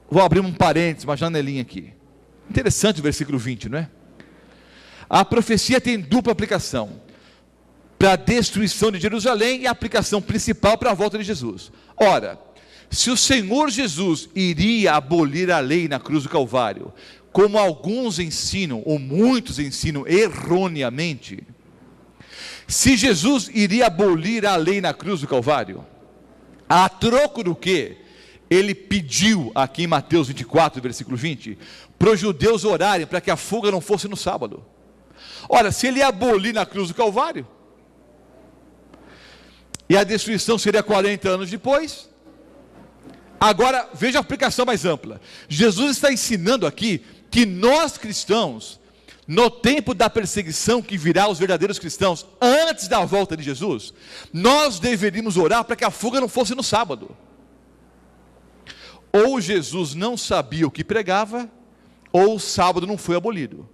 Vou abrir um parênteses, uma janelinha aqui. Interessante o versículo 20, não é? A profecia tem dupla aplicação. Para a destruição de Jerusalém e a aplicação principal para a volta de Jesus. Ora, se o Senhor Jesus iria abolir a lei na cruz do Calvário, como alguns ensinam, ou muitos ensinam erroneamente, se Jesus iria abolir a lei na cruz do Calvário, a troco do que? Ele pediu aqui em Mateus 24, versículo 20, para os judeus orarem para que a fuga não fosse no sábado. Ora, se ele ia abolir na cruz do Calvário, e a destruição seria 40 anos depois. Agora, veja a aplicação mais ampla. Jesus está ensinando aqui que nós cristãos, no tempo da perseguição que virá aos verdadeiros cristãos, antes da volta de Jesus, nós deveríamos orar para que a fuga não fosse no sábado. Ou Jesus não sabia o que pregava, ou o sábado não foi abolido.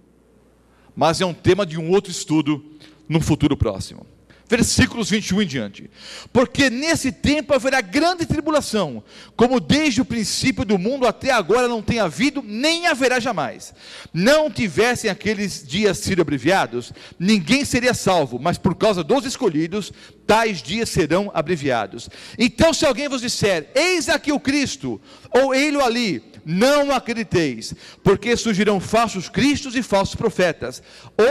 Mas é um tema de um outro estudo no futuro próximo. Versículos 21 em diante. Porque nesse tempo haverá grande tribulação, como desde o princípio do mundo até agora não tem havido, nem haverá jamais. Não tivessem aqueles dias sido abreviados, ninguém seria salvo, mas por causa dos escolhidos, tais dias serão abreviados. Então se alguém vos disser, eis aqui o Cristo, ou ei-lo ali, não acrediteis, porque surgirão falsos cristos e falsos profetas,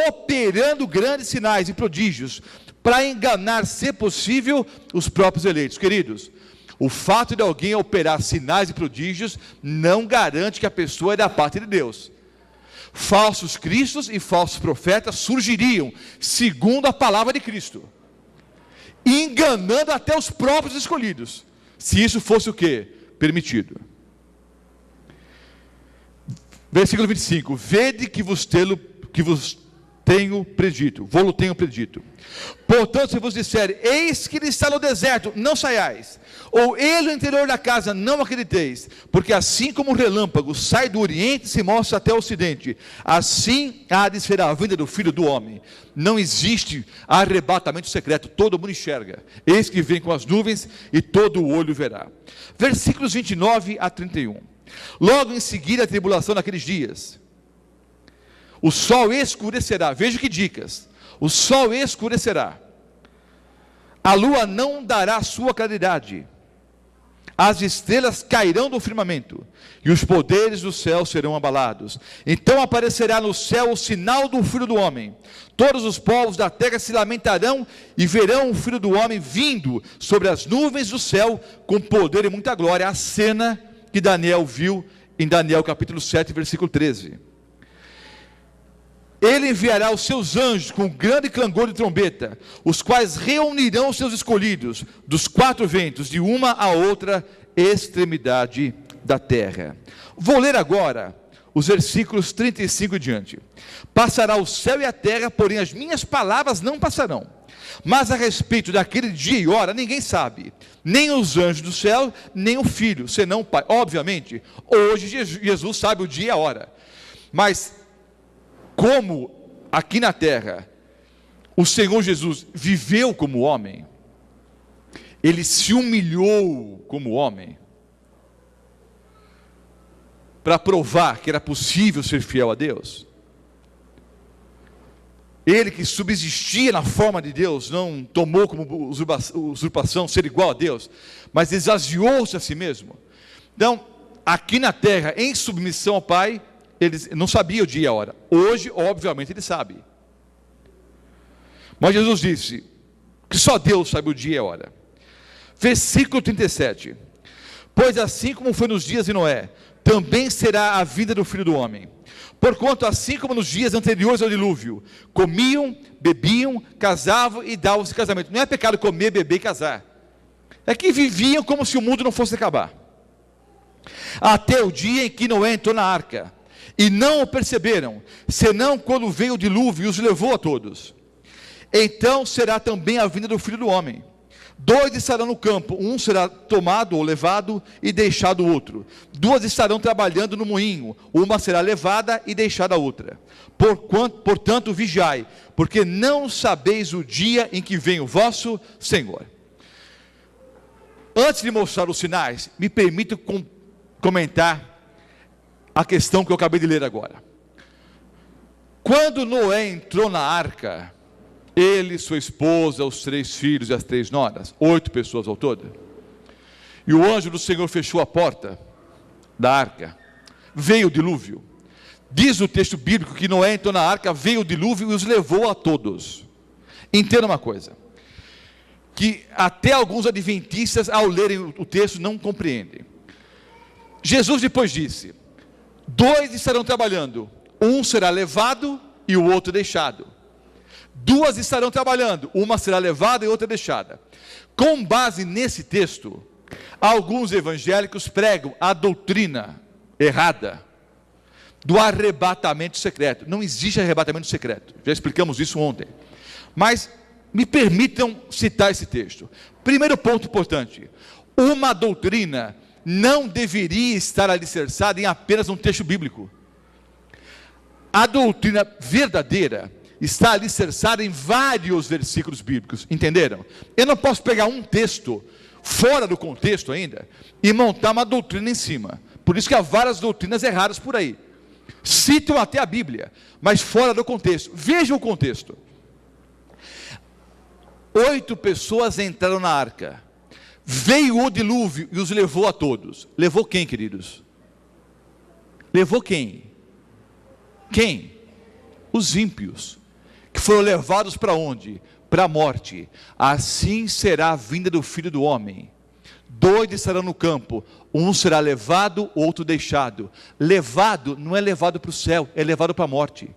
operando grandes sinais e prodígios, para enganar, se possível, os próprios eleitos. Queridos, o fato de alguém operar sinais e prodígios não garante que a pessoa é da parte de Deus. Falsos cristos e falsos profetas surgiriam, segundo a palavra de Cristo, enganando até os próprios escolhidos, se isso fosse o quê? Permitido. Versículo 25, vede que vos tenho predito, vou-lo tenho predito. Portanto, se vos disser, eis que ele está no deserto, não saiais, ou ele no interior da casa, não acrediteis, porque assim como o relâmpago sai do oriente e se mostra até o ocidente, assim há de ser a vinda do Filho do Homem. Não existe arrebatamento secreto, todo mundo enxerga, eis que vem com as nuvens e todo o olho verá. Versículos 29 a 31. Logo em seguida a tribulação naqueles dias, o sol escurecerá, veja que dicas, o sol escurecerá, a lua não dará sua claridade, as estrelas cairão do firmamento, e os poderes do céu serão abalados. Então aparecerá no céu o sinal do Filho do Homem, todos os povos da terra se lamentarão, e verão o Filho do Homem vindo sobre as nuvens do céu, com poder e muita glória, a cena que Daniel viu em Daniel capítulo 7, versículo 13. Ele enviará os seus anjos com grande clangor de trombeta, os quais reunirão os seus escolhidos dos quatro ventos, de uma a outra extremidade da terra. Vou ler agora os versículos 35 e diante. Passará o céu e a terra, porém as minhas palavras não passarão. Mas a respeito daquele dia e hora, ninguém sabe, nem os anjos do céu, nem o Filho, senão o Pai. Obviamente, hoje Jesus sabe o dia e a hora, mas como aqui na terra o Senhor Jesus viveu como homem, ele se humilhou como homem, para provar que era possível ser fiel a Deus. Ele que subsistia na forma de Deus, não tomou como usurpação ser igual a Deus, mas esvaziou-se a si mesmo. Então, aqui na terra, em submissão ao Pai, ele não sabia o dia e a hora. Hoje, obviamente, ele sabe. Mas Jesus disse que só Deus sabe o dia e a hora. Versículo 37. Pois assim como foi nos dias de Noé, também será a vinda do Filho do Homem. Porquanto, assim como nos dias anteriores ao dilúvio, comiam, bebiam, casavam e davam-se em casamento. Não é pecado comer, beber e casar. É que viviam como se o mundo não fosse acabar. Até o dia em que Noé entrou na arca, e não o perceberam, senão quando veio o dilúvio e os levou a todos. Então será também a vinda do Filho do Homem. 2 estarão no campo, um será tomado ou levado e deixado o outro. 2 estarão trabalhando no moinho, uma será levada e deixada a outra. Portanto, vigiai, porque não sabeis o dia em que vem o vosso Senhor. Antes de mostrar os sinais, me permita comentar a questão que eu acabei de ler agora. Quando Noé entrou na arca, ele, sua esposa, os 3 filhos e as 3 noras, 8 pessoas ao todo, e o anjo do Senhor fechou a porta da arca, veio o dilúvio. Diz o texto bíblico que Noé entrou na arca, veio o dilúvio e os levou a todos. Entenda uma coisa, que até alguns adventistas, ao lerem o texto, não compreendem. Jesus depois disse: 2 estarão trabalhando, um será levado e o outro deixado. 2 estarão trabalhando, uma será levada e outra deixada. Com base nesse texto, alguns evangélicos pregam a doutrina errada do arrebatamento secreto. Não existe arrebatamento secreto, já explicamos isso ontem. Mas me permitam citar esse texto. Primeiro ponto importante: uma doutrina não deveria estar alicerçada em apenas um texto bíblico. A doutrina verdadeira está alicerçada em vários versículos bíblicos, entenderam? Eu não posso pegar um texto, fora do contexto ainda, e montar uma doutrina em cima. Por isso que há várias doutrinas erradas por aí. Citam até a Bíblia, mas fora do contexto. Vejam o contexto. 8 pessoas entraram na arca. Veio o dilúvio e os levou a todos. Levou quem, queridos? Levou quem? Quem? Os ímpios, que foram levados para onde? Para a morte. Assim será a vinda do Filho do Homem. 2 estarão no campo, um será levado, outro deixado. Levado não é levado para o céu, é levado para a morte.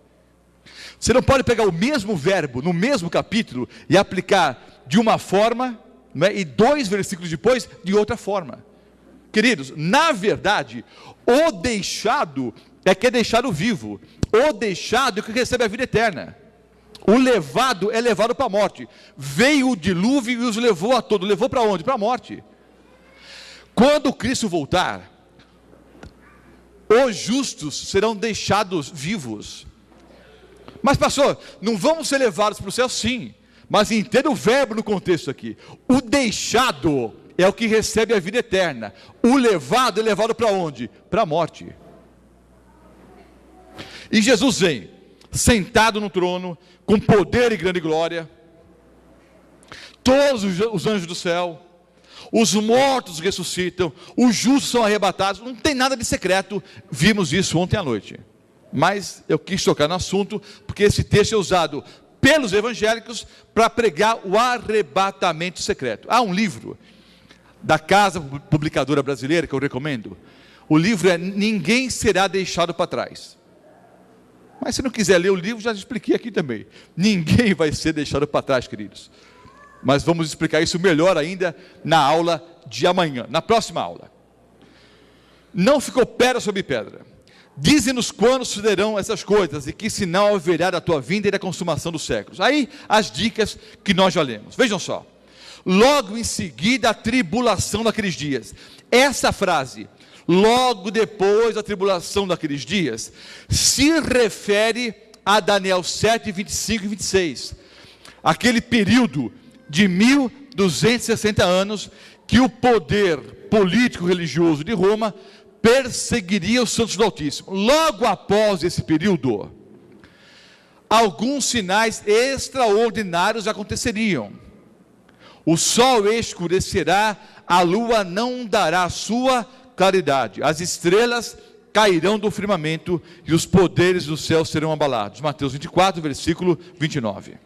Você não pode pegar o mesmo verbo no mesmo capítulo e aplicar de uma forma, não é? E 2 versículos depois de outra forma. Queridos, na verdade, o deixado é que é deixado vivo. O deixado é que recebe a vida eterna. O levado é levado para a morte. Veio o dilúvio e os levou a todos. Levou para onde? Para a morte. Quando Cristo voltar, os justos serão deixados vivos. Mas pastor, não vamos ser levados para o céu? Sim, mas entenda o verbo no contexto aqui. O deixado é o que recebe a vida eterna. O levado é levado para onde? Para a morte. E Jesus vem, sentado no trono, com poder e grande glória. Todos os anjos do céu, os mortos ressuscitam, os justos são arrebatados. Não tem nada de secreto. Vimos isso ontem à noite. Mas eu quis tocar no assunto, porque esse texto é usado pelos evangélicos para pregar o arrebatamento secreto. Há um livro da Casa Publicadora Brasileira que eu recomendo. O livro é Ninguém Será Deixado para Trás. Mas se não quiser ler o livro, já expliquei aqui também. Ninguém vai ser deixado para trás, queridos. Mas vamos explicar isso melhor ainda na aula de amanhã, na próxima aula. Não ficou pedra sobre pedra. Dize-nos quando sucederão essas coisas e que sinal haverá da tua vinda e da consumação dos séculos. Aí as dicas que nós já lemos. Vejam só. Logo em seguida a tribulação daqueles dias. Essa frase, logo depois da tribulação daqueles dias, se refere a Daniel 7, 25 e 26. Aquele período de 1260 anos que o poder político religioso de Roma perseguiria os santos do Altíssimo. Logo após esse período, alguns sinais extraordinários aconteceriam. O sol escurecerá, a lua não dará a sua claridade, as estrelas cairão do firmamento e os poderes do céu serão abalados. Mateus 24, versículo 29.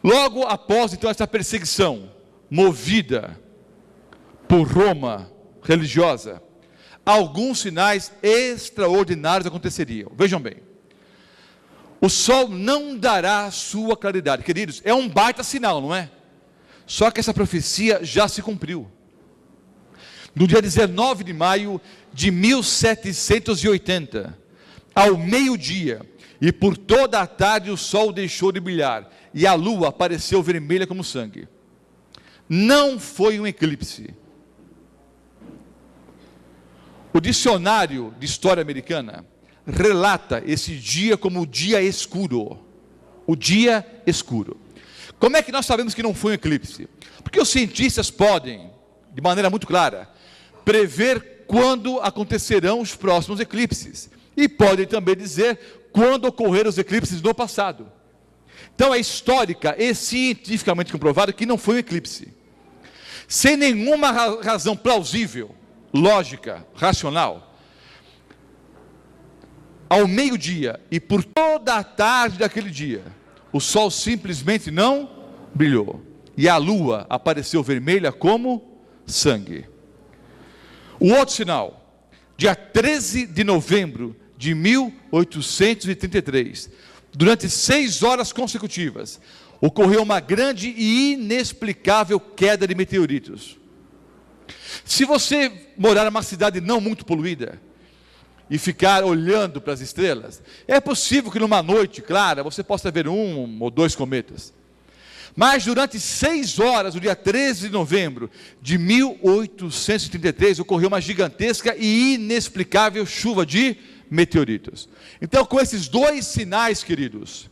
Logo após então essa perseguição movida por Roma religiosa, alguns sinais extraordinários aconteceriam. Vejam bem, o sol não dará sua claridade. Queridos, é um baita sinal, não é? Só que essa profecia já se cumpriu. No dia 19 de maio de 1780, ao meio-dia, e por toda a tarde o sol deixou de brilhar, e a lua apareceu vermelha como sangue. Não foi um eclipse. O dicionário de história americana relata esse dia como o dia escuro. O dia escuro. Como é que nós sabemos que não foi um eclipse? Porque os cientistas podem, de maneira muito clara, prever quando acontecerão os próximos eclipses. E podem também dizer quando ocorreram os eclipses no passado. Então é histórica e cientificamente comprovado que não foi um eclipse. Sem nenhuma razão plausível, lógica, racional, ao meio-dia e por toda a tarde daquele dia, o sol simplesmente não brilhou, e a lua apareceu vermelha como sangue. O outro sinal, dia 13 de novembro de 1833, durante 6 horas consecutivas, ocorreu uma grande e inexplicável queda de meteoritos. Se você morar numa cidade não muito poluída e ficar olhando para as estrelas, é possível que numa noite clara você possa ver 1 ou 2 cometas. Mas durante 6 horas, no dia 13 de novembro de 1833, ocorreu uma gigantesca e inexplicável chuva de meteoritos. Então, com esses 2 sinais, queridos,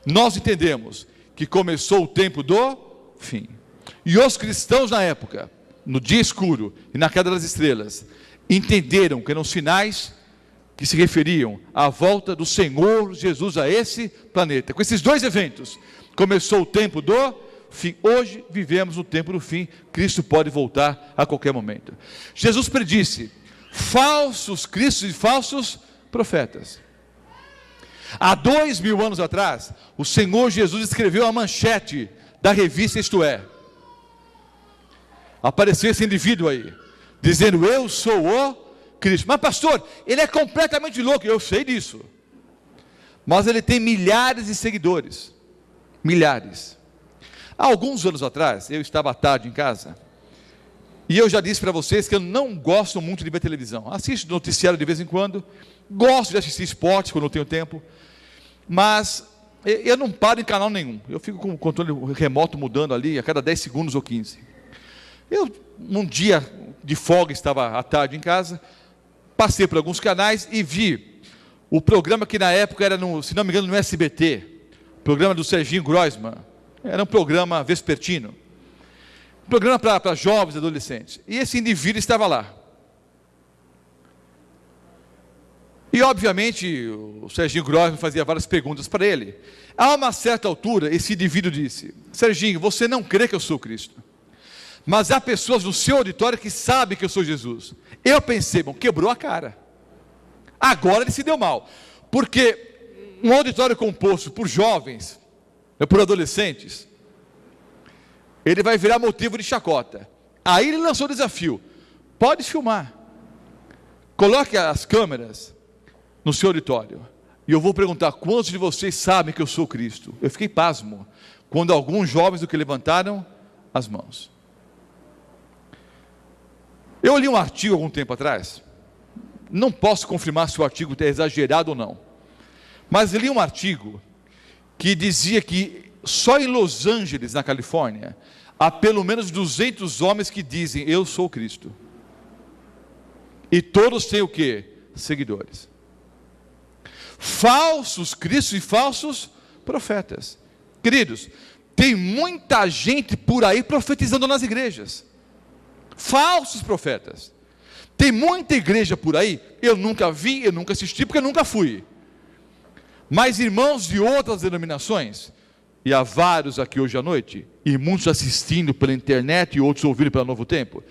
nós entendemos que começou o tempo do fim. E os cristãos na época, no dia escuro e na queda das estrelas, entenderam que eram sinais que se referiam à volta do Senhor Jesus a esse planeta. Com esses 2 eventos, começou o tempo do fim. Hoje vivemos no tempo do fim. Cristo pode voltar a qualquer momento. Jesus predisse falsos cristos e falsos profetas. Há 2000 anos atrás, o Senhor Jesus escreveu a manchete da revista Isto É. Apareceu esse indivíduo aí, dizendo: eu sou o Cristo. Mas pastor, ele é completamente louco. Eu sei disso. Mas ele tem milhares de seguidores. Milhares. Há alguns anos atrás, eu estava à tarde em casa, e eu já disse para vocês que eu não gosto muito de ver televisão. Assisto noticiário de vez em quando, gosto de assistir esporte quando eu tenho tempo, mas eu não paro em canal nenhum. Eu fico com o controle remoto mudando ali a cada 10 segundos ou 15. Eu, um dia de folga, estava à tarde em casa, passei por alguns canais e vi o programa que na época era, se não me engano, no SBT, o programa do Serginho Groisman. Era um programa vespertino, um programa para jovens e adolescentes. E esse indivíduo estava lá. E obviamente o Serginho Groisman fazia várias perguntas para ele. A uma certa altura, esse indivíduo disse: Serginho, você não crê que eu sou Cristo, mas há pessoas no seu auditório que sabem que eu sou Jesus. Eu pensei, bom, quebrou a cara. Agora ele se deu mal, porque um auditório composto por jovens, por adolescentes, ele vai virar motivo de chacota. Aí ele lançou o desafio: pode filmar, coloque as câmeras no seu auditório, e eu vou perguntar quantos de vocês sabem que eu sou Cristo. Eu fiquei pasmo quando alguns jovens do que levantaram as mãos. Eu li um artigo algum tempo atrás, não posso confirmar se o artigo é exagerado ou não, mas li um artigo que dizia que só em Los Angeles, na Califórnia, há pelo menos 200 homens que dizem: eu sou Cristo. E todos têm o quê? Seguidores. Falsos cristos e falsos profetas. Queridos, tem muita gente por aí profetizando nas igrejas. Falsos profetas. Tem muita igreja por aí, eu nunca vi, eu nunca assisti, porque eu nunca fui. Mas irmãos de outras denominações, e há vários aqui hoje à noite, e muitos assistindo pela internet e outros ouvindo pela Novo Tempo,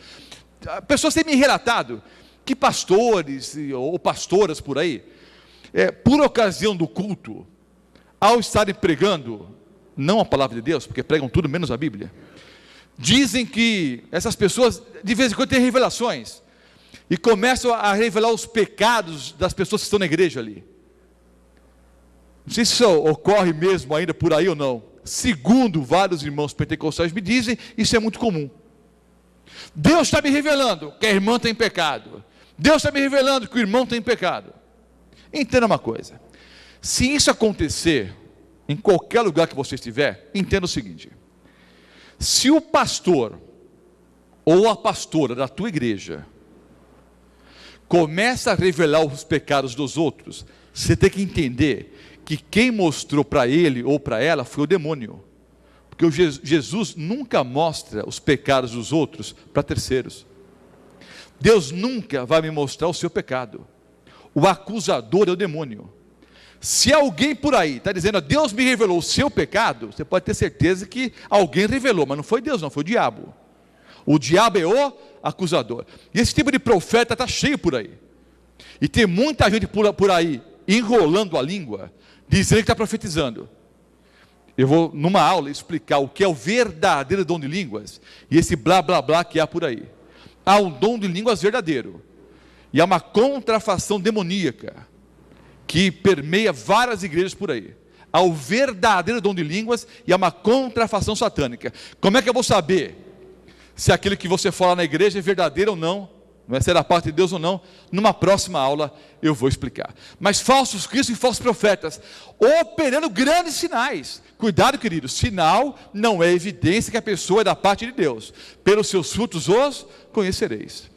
pessoas têm me relatado que pastores ou pastoras por aí, por ocasião do culto, ao estarem pregando, não a palavra de Deus, porque pregam tudo menos a Bíblia, dizem que essas pessoas de vez em quando têm revelações, e começam a revelar os pecados das pessoas que estão na igreja ali. Não sei se isso ocorre mesmo ainda por aí ou não. Segundo vários irmãos pentecostais me dizem, isso é muito comum. Deus está me revelando que a irmã tem pecado. Deus está me revelando que o irmão tem pecado. Entenda uma coisa: se isso acontecer em qualquer lugar que você estiver, entenda o seguinte: se o pastor ou a pastora da tua igreja começa a revelar os pecados dos outros, você tem que entender que quem mostrou para ele ou para ela foi o demônio. Porque Jesus nunca mostra os pecados dos outros para terceiros. Deus nunca vai me mostrar o seu pecado. O acusador é o demônio. Se alguém por aí está dizendo, Deus me revelou o seu pecado, você pode ter certeza que alguém revelou, mas não foi Deus não, foi o diabo. O diabo é o acusador. E esse tipo de profeta está cheio por aí. E tem muita gente por aí enrolando a língua, dizendo que está profetizando. Eu vou numa aula explicar o que é o verdadeiro dom de línguas e esse blá blá blá que há por aí. Há um dom de línguas verdadeiro e há uma contrafação demoníaca que permeia várias igrejas por aí. Há o verdadeiro dom de línguas e há uma contrafação satânica. Como é que eu vou saber se aquilo que você fala na igreja é verdadeiro ou não? Não é se é da parte de Deus ou não? Numa próxima aula eu vou explicar. Mas falsos cristos e falsos profetas operando grandes sinais. Cuidado, querido, sinal não é evidência que a pessoa é da parte de Deus. Pelos seus frutos os conhecereis.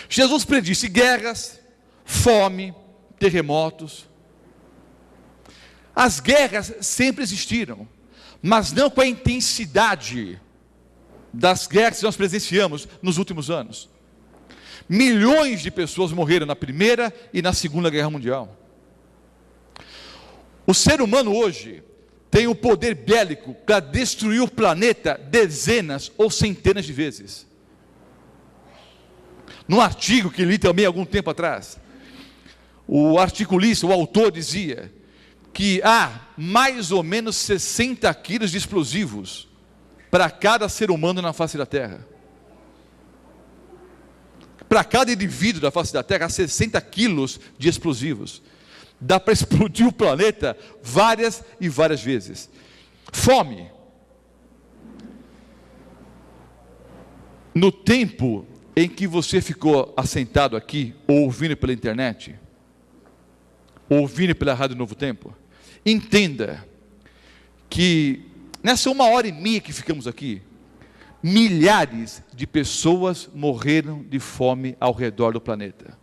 Jesus predisse guerras, fome, terremotos. As guerras sempre existiram, mas não com a intensidade das guerras que nós presenciamos nos últimos anos. Milhões de pessoas morreram na Primeira e na Segunda Guerra Mundial. O ser humano hoje tem o poder bélico para destruir o planeta dezenas ou centenas de vezes. Num artigo que li também há algum tempo atrás, o articulista, o autor dizia que há mais ou menos 60 quilos de explosivos para cada ser humano na face da Terra. Para cada indivíduo da face da Terra, há 60 quilos de explosivos. Dá para explodir o planeta várias e várias vezes. Fome. No tempo em que você ficou assentado aqui, ou ouvindo pela internet, ou ouvindo pela Rádio Novo Tempo, entenda que nessa 1h30 que ficamos aqui, milhares de pessoas morreram de fome ao redor do planeta.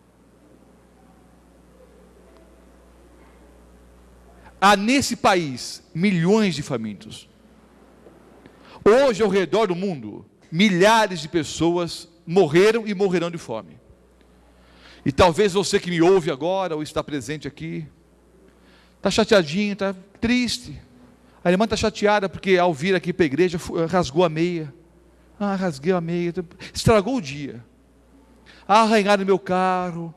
Há nesse país milhões de famintos. Hoje, ao redor do mundo, milhares de pessoas morreram e morrerão de fome. E talvez você que me ouve agora, ou está presente aqui, está chateadinho, está triste. A irmã está chateada porque ao vir aqui para a igreja, rasgou a meia. Rasguei a meia, estragou o dia. Arranharam meu carro,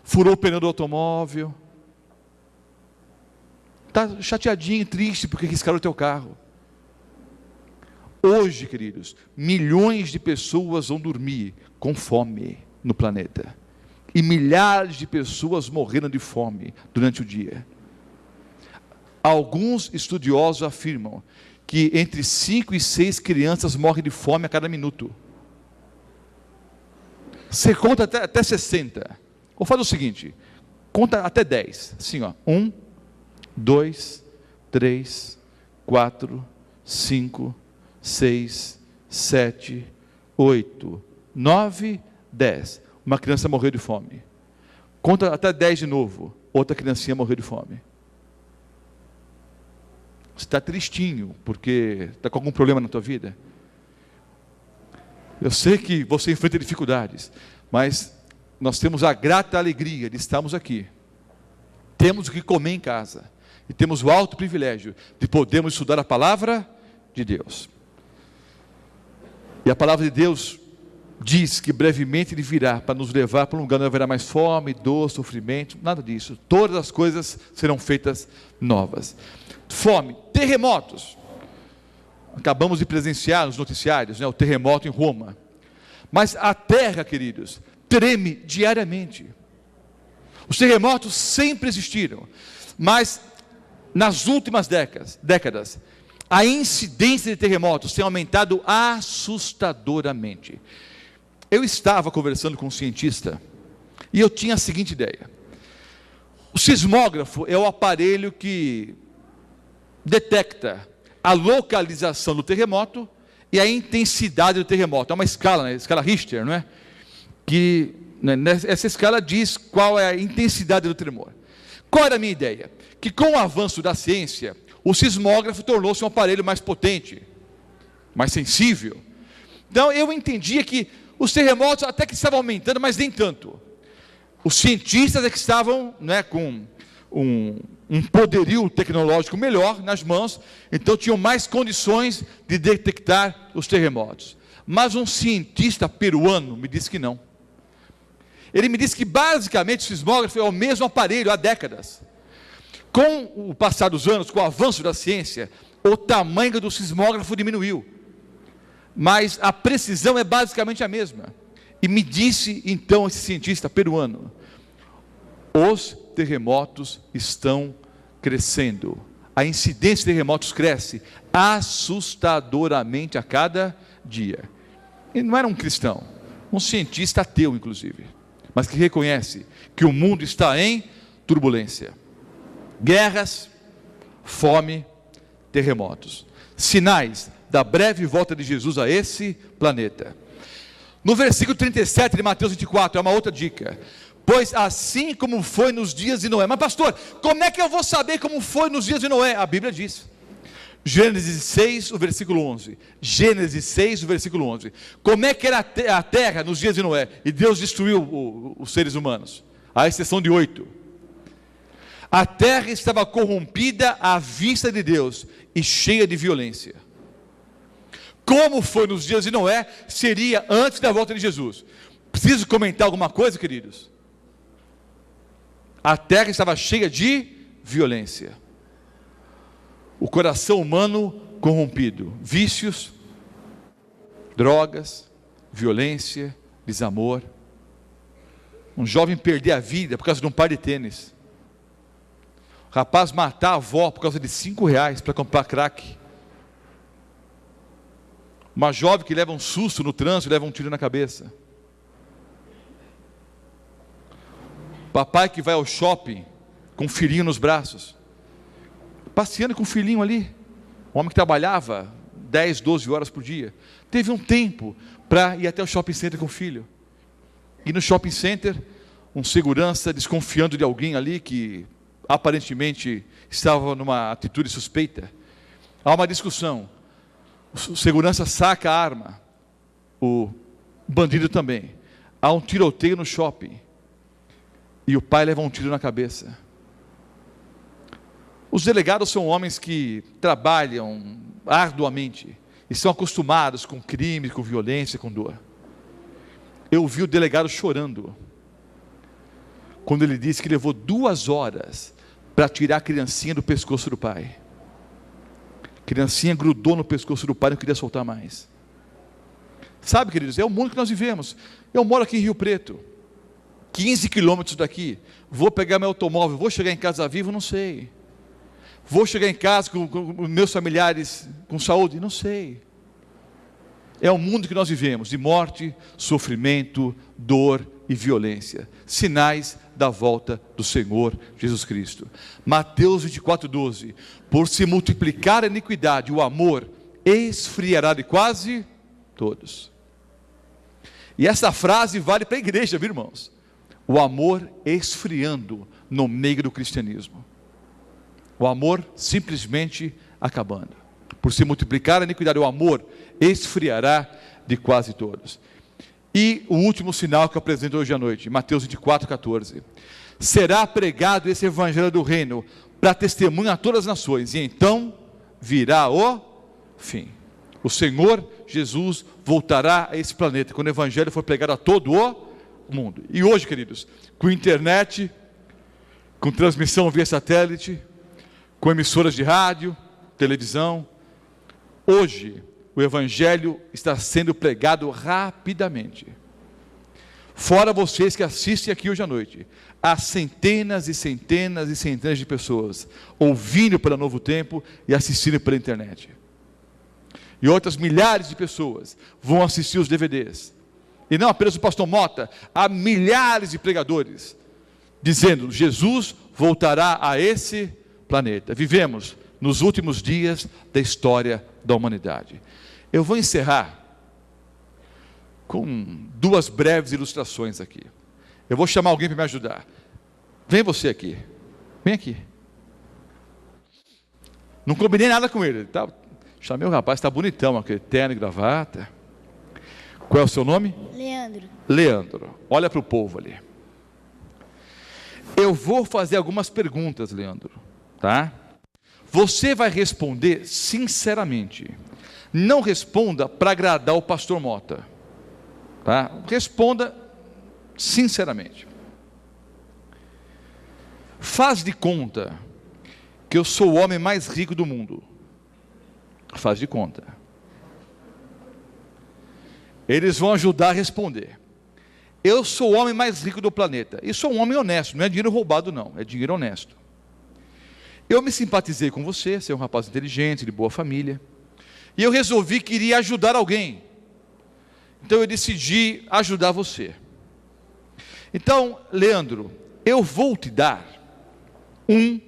furou o pneu do automóvel. Está chateadinho, triste porque riscaram o teu carro. Hoje, queridos, milhões de pessoas vão dormir com fome no planeta. E milhares de pessoas morreram de fome durante o dia. Alguns estudiosos afirmam que entre 5 e 6 crianças morrem de fome a cada minuto. Você conta até 60. Ou faz o seguinte, conta até 10. Assim, 1, 2, 3, 4, 5, 6, 7, 8, 9, 10. Uma criança morreu de fome. Conta até 10 de novo. Outra criancinha morreu de fome. Você está tristinho, porque está com algum problema na tua vida. Eu sei que você enfrenta dificuldades, mas nós temos a grata alegria de estarmos aqui. Temos o que comer em casa. E temos o alto privilégio de podermos estudar a palavra de Deus. E a palavra de Deus diz que brevemente Ele virá para nos levar para um lugar onde não haverá mais fome, dor, sofrimento, nada disso. Todas as coisas serão feitas novas. Fome, terremotos. Acabamos de presenciar nos noticiários, o terremoto em Roma. Mas a terra, queridos, treme diariamente. Os terremotos sempre existiram, mas nas últimas décadas, a incidência de terremotos tem aumentado assustadoramente. Eu estava conversando com um cientista e eu tinha a seguinte ideia: o sismógrafo é o aparelho que detecta a localização do terremoto e a intensidade do terremoto. É uma escala, né? Escala Richter, não é? Que essa escala diz qual é a intensidade do tremor. Qual era a minha ideia? Que com o avanço da ciência, o sismógrafo tornou-se um aparelho mais potente, mais sensível. Então eu entendia que os terremotos até que estavam aumentando, mas nem tanto. Os cientistas é que estavam, né, com um poderio tecnológico melhor nas mãos, então tinham mais condições de detectar os terremotos. Mas um cientista peruano me disse que não. Ele me disse que basicamente o sismógrafo é o mesmo aparelho há décadas. Com o passar dos anos, com o avanço da ciência, o tamanho do sismógrafo diminuiu, mas a precisão é basicamente a mesma. E me disse então esse cientista peruano: os terremotos estão crescendo, a incidência de terremotos cresce assustadoramente a cada dia. Ele não era um cristão, um cientista ateu inclusive, mas que reconhece que o mundo está em turbulência. Guerras, fome, terremotos, sinais da breve volta de Jesus a esse planeta. No versículo 37 de Mateus 24, é uma outra dica: pois assim como foi nos dias de Noé. Mas pastor, como é que eu vou saber como foi nos dias de Noé? A Bíblia diz, Gênesis 6, o versículo 11, Gênesis 6, o versículo 11, como é que era a terra nos dias de Noé? E Deus destruiu os seres humanos, à exceção de 8. A terra estava corrompida à vista de Deus e cheia de violência. Como foi nos dias de Noé, seria antes da volta de Jesus. Preciso comentar alguma coisa, queridos? A terra estava cheia de violência. O coração humano corrompido, vícios, drogas, violência, desamor. Um jovem perder a vida por causa de um par de tênis. Rapaz matar a avó por causa de R$5 para comprar crack. Uma jovem que leva um susto no trânsito e leva um tiro na cabeça. Papai que vai ao shopping com um filhinho nos braços, passeando com o filhinho ali. Um homem que trabalhava 10, 12 horas por dia, teve um tempo para ir até o shopping center com o filho. E no shopping center, um segurança desconfiando de alguém ali que aparentemente estava numa atitude suspeita. Há uma discussão, o segurança saca a arma, o bandido também. Há um tiroteio no shopping e o pai leva um tiro na cabeça. Os delegados são homens que trabalham arduamente e são acostumados com crime, com violência, com dor. Eu vi o delegado chorando quando ele disse que levou 2 horas para tirar a criancinha do pescoço do pai. A criancinha grudou no pescoço do pai e não queria soltar mais. Sabe, queridos, é o mundo que nós vivemos. Eu moro aqui em Rio Preto, 15 quilômetros daqui. Vou pegar meu automóvel, vou chegar em casa vivo? Não sei. Vou chegar em casa com meus familiares com saúde? Não sei. É o mundo que nós vivemos, de morte, sofrimento, dor e violência. Sinais da volta do Senhor Jesus Cristo. Mateus 24, 12. Por se multiplicar a iniquidade, o amor esfriará de quase todos. E essa frase vale para a igreja, viu, irmãos? O amor esfriando no meio do cristianismo. O amor simplesmente acabando. Por se multiplicar a iniquidade, o amor esfriará de quase todos. E o último sinal que eu apresento hoje à noite, Mateus 24, 14. Será pregado esse evangelho do reino para testemunho a todas as nações, e então virá o fim. O Senhor Jesus voltará a esse planeta, quando o evangelho for pregado a todo o mundo. E hoje, queridos, com internet, com transmissão via satélite, com emissoras de rádio, televisão, hoje o evangelho está sendo pregado rapidamente. Fora vocês que assistem aqui hoje à noite, há centenas e centenas e centenas de pessoas ouvindo pela Novo Tempo e assistindo pela internet. E outras milhares de pessoas vão assistir os DVDs. E não apenas o pastor Mota, há milhares de pregadores dizendo: Jesus voltará a esse planeta. Vivemos nos últimos dias da história da humanidade. Eu vou encerrar com duas breves ilustrações aqui. Eu vou chamar alguém para me ajudar. Vem você aqui. Vem aqui. Não combinei nada com ele. Tá? Chamei o rapaz, está bonitão, aquele terno e gravata. Qual é o seu nome? Leandro. Leandro. Olha para o povo ali. Eu vou fazer algumas perguntas, Leandro. Tá? Você vai responder sinceramente. Não responda para agradar o pastor Mota. Tá? Responda sinceramente. Faz de conta que eu sou o homem mais rico do mundo. Faz de conta. Eles vão ajudar a responder. Eu sou o homem mais rico do planeta. E sou um homem honesto, não é dinheiro roubado não, é dinheiro honesto. Eu me simpatizei com você, você é um rapaz inteligente, de boa família. E eu resolvi que iria ajudar alguém. Então eu decidi ajudar você. Então, Leandro, eu vou te dar $1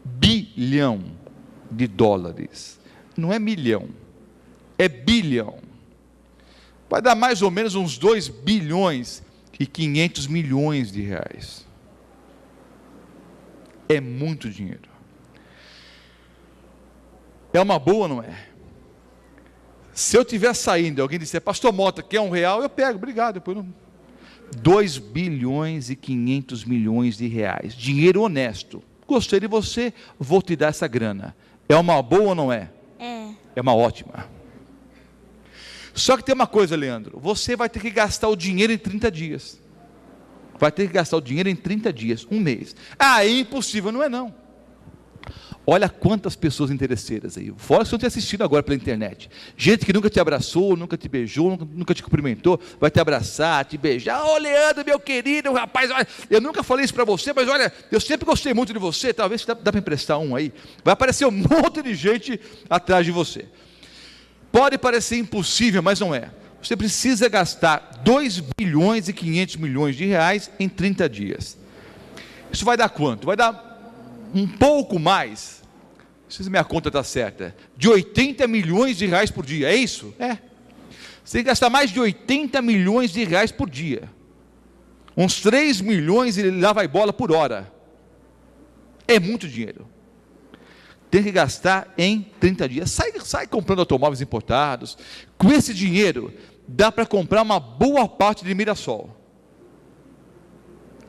bilhão. Não é milhão, é bilhão. Vai dar mais ou menos uns 2 bilhões e 500 milhões de reais. É muito dinheiro. É uma boa, não é? Se eu estiver saindo e alguém disser: pastor Mota, quer R$1? Eu pego, obrigado. Depois não... 2 bilhões e 500 milhões de reais. Dinheiro honesto. Gostei de você, vou te dar essa grana. É uma boa ou não é? É. É uma ótima. Só que tem uma coisa, Leandro. Você vai ter que gastar o dinheiro em 30 dias. Vai ter que gastar o dinheiro em 30 dias, um mês. Ah, é impossível. Não é não. Olha quantas pessoas interesseiras aí. Fora que você tem assistido agora pela internet. Gente que nunca te abraçou, nunca te beijou, nunca te cumprimentou, vai te abraçar, te beijar. Ô Leandro, meu querido, rapaz, olha, eu nunca falei isso para você, mas olha, eu sempre gostei muito de você, talvez dá para emprestar um aí. Vai aparecer um monte de gente atrás de você. Pode parecer impossível, mas não é. Você precisa gastar 2 bilhões e 500 milhões de reais em 30 dias. Isso vai dar quanto? Vai dar um pouco mais, se minha conta está certa, de 80 milhões de reais por dia, é isso? É. Você tem que gastar mais de 80 milhões de reais por dia. Uns 3 milhões e lá vai bola por hora. É muito dinheiro. Tem que gastar em 30 dias. Sai comprando automóveis importados. Com esse dinheiro, dá para comprar uma boa parte de Mirassol.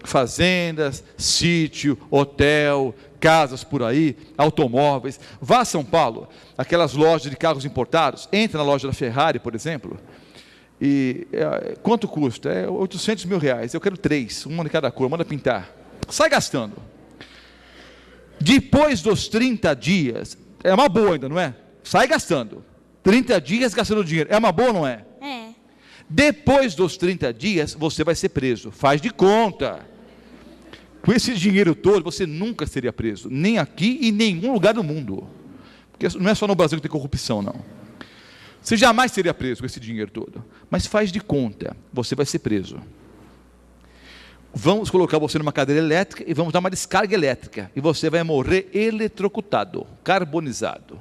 Fazendas, sítio, hotel, casas por aí, automóveis. Vá a São Paulo, aquelas lojas de carros importados. Entra na loja da Ferrari, por exemplo. E quanto custa? É 800 mil reais. Eu quero 3, uma de cada cor, manda pintar. Sai gastando. Depois dos 30 dias, é uma boa ainda, não é? Sai gastando. 30 dias gastando dinheiro, é uma boa ou não é? É. Depois dos 30 dias, você vai ser preso. Faz de conta. Com esse dinheiro todo, você nunca seria preso. Nem aqui e em nenhum lugar do mundo. Porque não é só no Brasil que tem corrupção, não. Você jamais seria preso com esse dinheiro todo. Mas faz de conta, você vai ser preso. Vamos colocar você numa cadeira elétrica e vamos dar uma descarga elétrica. E você vai morrer eletrocutado, carbonizado.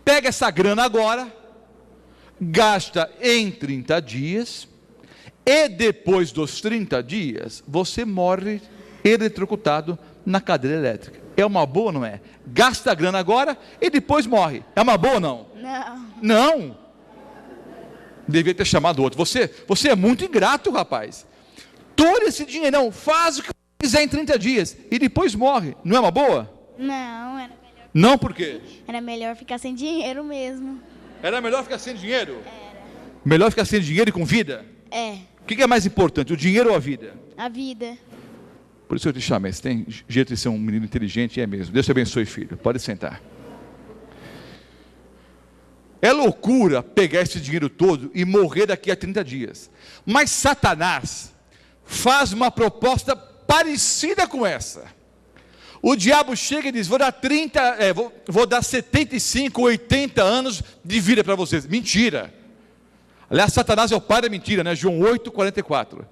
Pega essa grana agora, gasta em 30 dias, e depois dos 30 dias, você morre eletrocutado na cadeira elétrica. É uma boa ou não é? Gasta a grana agora e depois morre. É uma boa ou não? Não. Não. Devia ter chamado outro. Você é muito ingrato, rapaz. Todo esse dinheirão, faz o que quiser em 30 dias e depois morre. Não é uma boa? Não, era melhor. Não, por quê? Era melhor ficar sem dinheiro mesmo. Era melhor ficar sem dinheiro? Era. Melhor ficar sem dinheiro e com vida? É. O que é mais importante, o dinheiro ou a vida? A vida. Por isso eu te chamei. Você tem jeito de ser um menino inteligente, é mesmo. Deus te abençoe, filho. Pode sentar. É loucura pegar esse dinheiro todo e morrer daqui a 30 dias. Mas Satanás faz uma proposta parecida com essa. O diabo chega e diz: vou dar 75, 80 anos de vida para vocês. Mentira. Aliás, Satanás é o pai da mentira, né? João 8,44.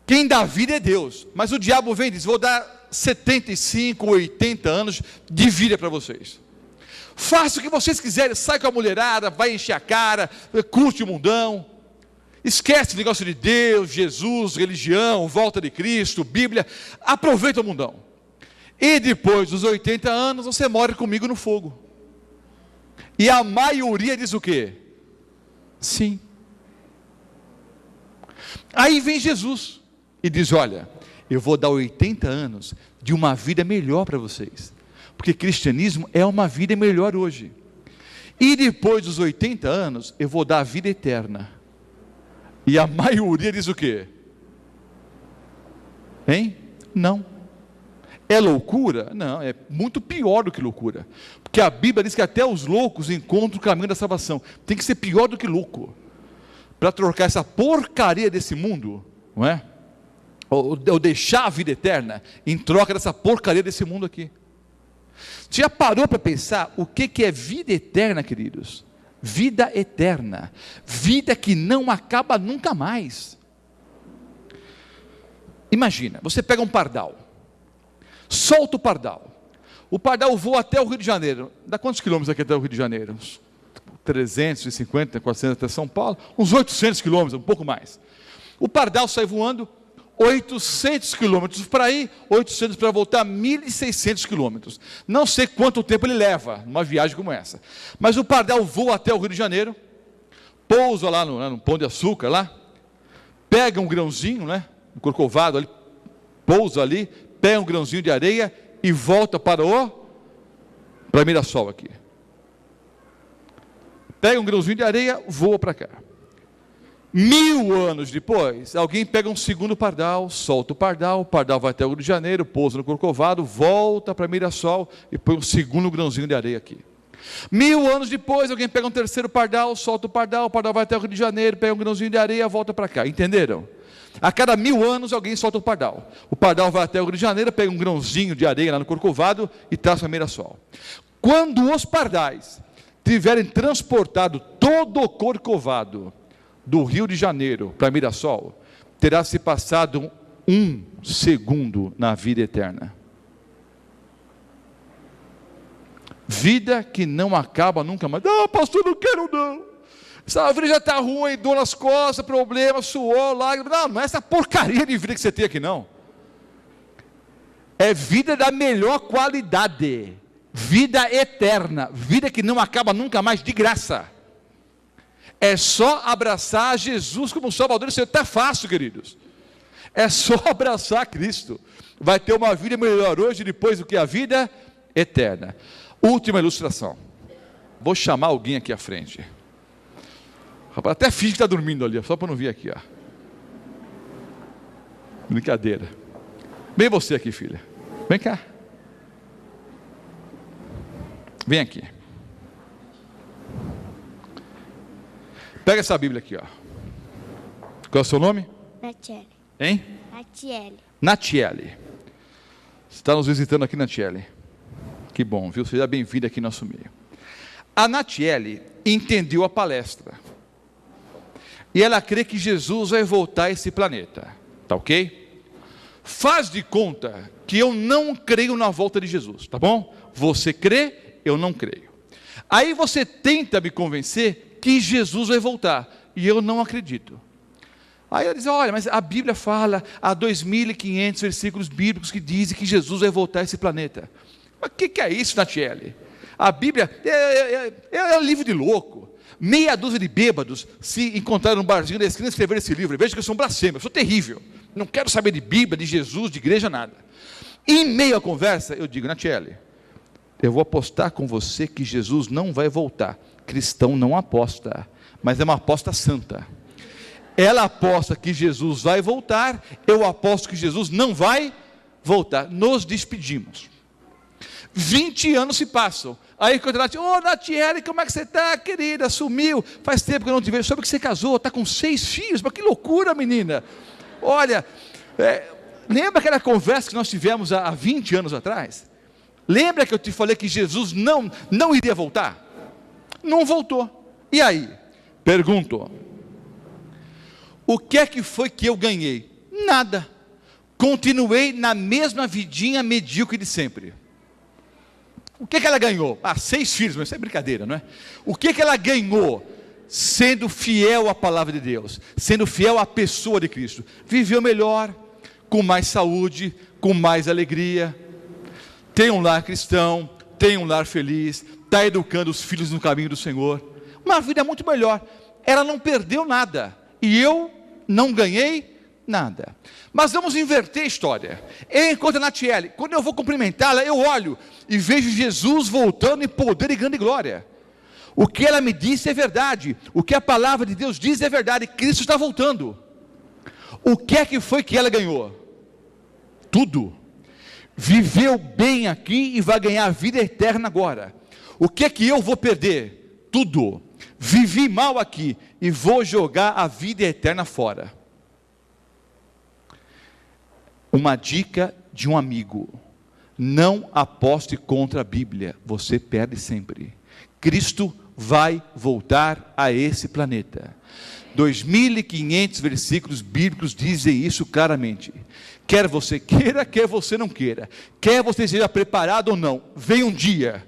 Quem dá vida é Deus. Mas o diabo vem e diz: vou dar 75, 80 anos de vida para vocês. Faça o que vocês quiserem, sai com a mulherada, vai encher a cara, curte o mundão. Esquece o negócio de Deus, Jesus, religião, volta de Cristo, Bíblia. Aproveita o mundão. E depois dos 80 anos, você morre comigo no fogo. E a maioria diz o quê? Sim. Aí vem Jesus e diz: olha, eu vou dar 80 anos de uma vida melhor para vocês. Porque cristianismo é uma vida melhor hoje. E depois dos 80 anos, eu vou dar a vida eterna. E a maioria diz o quê? Hein? Não. É loucura? Não, é muito pior do que loucura. Porque a Bíblia diz que até os loucos encontram o caminho da salvação. Tem que ser pior do que louco. Para trocar essa porcaria desse mundo, não é? Ou deixar a vida eterna em troca dessa porcaria desse mundo aqui. Você já parou para pensar o que é vida eterna, queridos? Vida eterna, vida que não acaba nunca mais. Imagina, você pega um pardal, solta o pardal voa até o Rio de Janeiro. Dá quantos quilômetros aqui até o Rio de Janeiro? Uns 350, 400 até São Paulo, uns 800 quilômetros, um pouco mais. O pardal sai voando 800 quilômetros para ir, 800 para voltar, 1.600 quilômetros. Não sei quanto tempo ele leva numa viagem como essa. Mas o pardal voa até o Rio de Janeiro, pousa lá no Pão de Açúcar, lá, pega um grãozinho, né, um corcovado ali, pousa ali, pega um grãozinho de areia e volta para Mirassol aqui. Pega um grãozinho de areia, voa para cá. 1000 anos depois, alguém pega um segundo pardal, solta o pardal vai até o Rio de Janeiro, pousa no Corcovado, volta para Mirassol e põe um segundo grãozinho de areia aqui. 1000 anos depois, alguém pega um terceiro pardal, solta o pardal vai até o Rio de Janeiro, pega um grãozinho de areia, volta para cá. Entenderam? A cada 1000 anos, alguém solta o pardal vai até o Rio de Janeiro, pega um grãozinho de areia lá no Corcovado e traz para Mirassol. Quando os pardais tiverem transportado todo o Corcovado do Rio de Janeiro para Mirassol, terá se passado 1 segundo na vida eterna. Vida que não acaba nunca mais. Não, pastor, não quero não. Essa vida já está ruim, dor nas costas, problema, suor, lágrimas. Não é essa porcaria de vida que você tem aqui não. É vida da melhor qualidade. Vida eterna. Vida que não acaba nunca mais, de graça. É só abraçar Jesus como Salvador. Isso está fácil, queridos. É só abraçar Cristo. Vai ter uma vida melhor hoje, depois do que a vida eterna. Última ilustração. Vou chamar alguém aqui à frente. Rapaz, até finge que está dormindo ali, só para não vir aqui. Ó. Brincadeira. Vem você aqui, filha. Vem cá. Vem aqui. Pega essa Bíblia aqui, ó. Qual é o seu nome? Natiele. Hein? Natiele. Natiele. Você está nos visitando aqui, Natiele? Que bom, viu? Seja bem-vinda aqui no nosso meio. A Natiele entendeu a palestra. E ela crê que Jesus vai voltar a esse planeta. Tá ok? Faz de conta que eu não creio na volta de Jesus, tá bom? Você crê, eu não creio. Aí você tenta me convencer que Jesus vai voltar, e eu não acredito. Aí ela diz: olha, mas a Bíblia fala, há 2.500 versículos bíblicos que dizem que Jesus vai voltar a esse planeta. Mas o que é isso, Natiele? A Bíblia é um livro de louco. Meia dúzia de bêbados se encontraram num barzinho da esquina e escreveram esse livro. Veja que eu sou um blasfemo, eu sou terrível. Não quero saber de Bíblia, de Jesus, de igreja, nada. Em meio à conversa, eu digo: Natiele, eu vou apostar com você que Jesus não vai voltar. Cristão não aposta, mas é uma aposta santa. Ela aposta que Jesus vai voltar, eu aposto que Jesus não vai voltar. Nos despedimos. 20 anos se passam, Aí quando ela ô Natiele, como é que você está, querida? Sumiu, faz tempo que eu não te vejo. Soube que você casou, está com 6 filhos, mas que loucura, menina. Olha, lembra aquela conversa que nós tivemos há 20 anos atrás? Lembra que eu te falei que Jesus não iria voltar? Não voltou. E aí? Pergunto, o que é que foi que eu ganhei? Nada. Continuei na mesma vidinha medíocre de sempre. O que ela ganhou? 6 filhos, mas isso é brincadeira, não é? O que ela ganhou? Sendo fiel à palavra de Deus, sendo fiel à pessoa de Cristo. Viveu melhor, com mais saúde, com mais alegria. Tem um lar cristão, tem um lar feliz, está educando os filhos no caminho do Senhor. Uma vida muito melhor. Ela não perdeu nada. E eu não ganhei nada. Mas vamos inverter a história. Eu encontro a Natiele. Quando eu vou cumprimentá-la, eu olho e vejo Jesus voltando em poder e grande glória. O que ela me disse é verdade. O que a palavra de Deus diz é verdade. Cristo está voltando. O que é que foi que ela ganhou? Tudo. Viveu bem aqui e vai ganhar a vida eterna agora. O que é que eu vou perder? Tudo. Vivi mal aqui e vou jogar a vida eterna fora. Uma dica de um amigo: não aposte contra a Bíblia, você perde sempre. Cristo vai voltar a esse planeta. 2.500 versículos bíblicos dizem isso claramente. Quer você queira, quer você não queira, quer você esteja preparado ou não, vem um dia,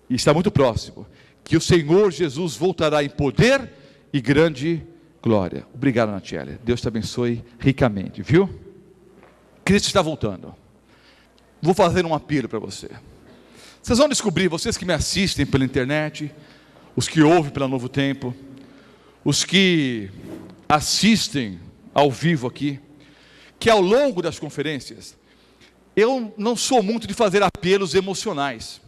e está muito próximo, que o Senhor Jesus voltará em poder e grande glória. Obrigado, Natiele. Deus te abençoe ricamente, viu? Cristo está voltando. Vou fazer um apelo para você. Vocês vão descobrir, vocês que me assistem pela internet, os que ouvem pela Novo Tempo, os que assistem ao vivo aqui, que ao longo das conferências, eu não sou muito de fazer apelos emocionais.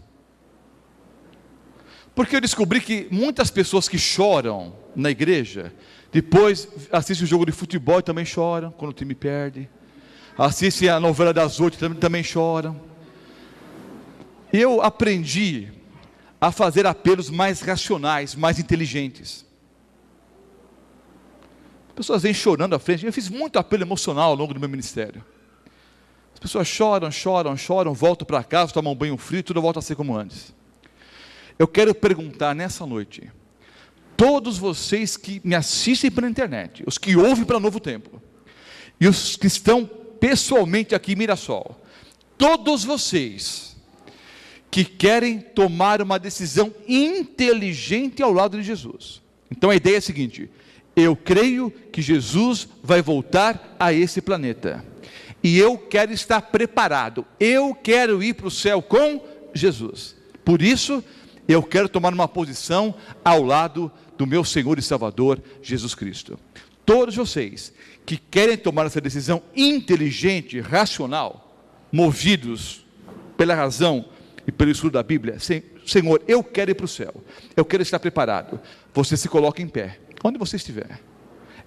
Porque eu descobri que muitas pessoas que choram na igreja, depois assistem o jogo de futebol e também choram quando o time perde. Assistem a novela das 8 e também choram. Eu aprendi a fazer apelos mais racionais, mais inteligentes. As pessoas vêm chorando à frente. Eu fiz muito apelo emocional ao longo do meu ministério. As pessoas choram, voltam para casa, tomam um banho frio, tudo volta a ser como antes. Eu quero perguntar nessa noite, todos vocês que me assistem pela internet, os que ouvem pela Novo Tempo, e os que estão pessoalmente aqui em Mirassol, todos vocês que querem tomar uma decisão inteligente ao lado de Jesus. Então a ideia é a seguinte: eu creio que Jesus vai voltar a esse planeta, e eu quero estar preparado, eu quero ir para o céu com Jesus. Por isso, eu quero tomar uma posição ao lado do meu Senhor e Salvador, Jesus Cristo. Todos vocês que querem tomar essa decisão inteligente, racional, movidos pela razão e pelo estudo da Bíblia, Senhor, eu quero ir para o céu, eu quero estar preparado. Você se coloca em pé, onde você estiver.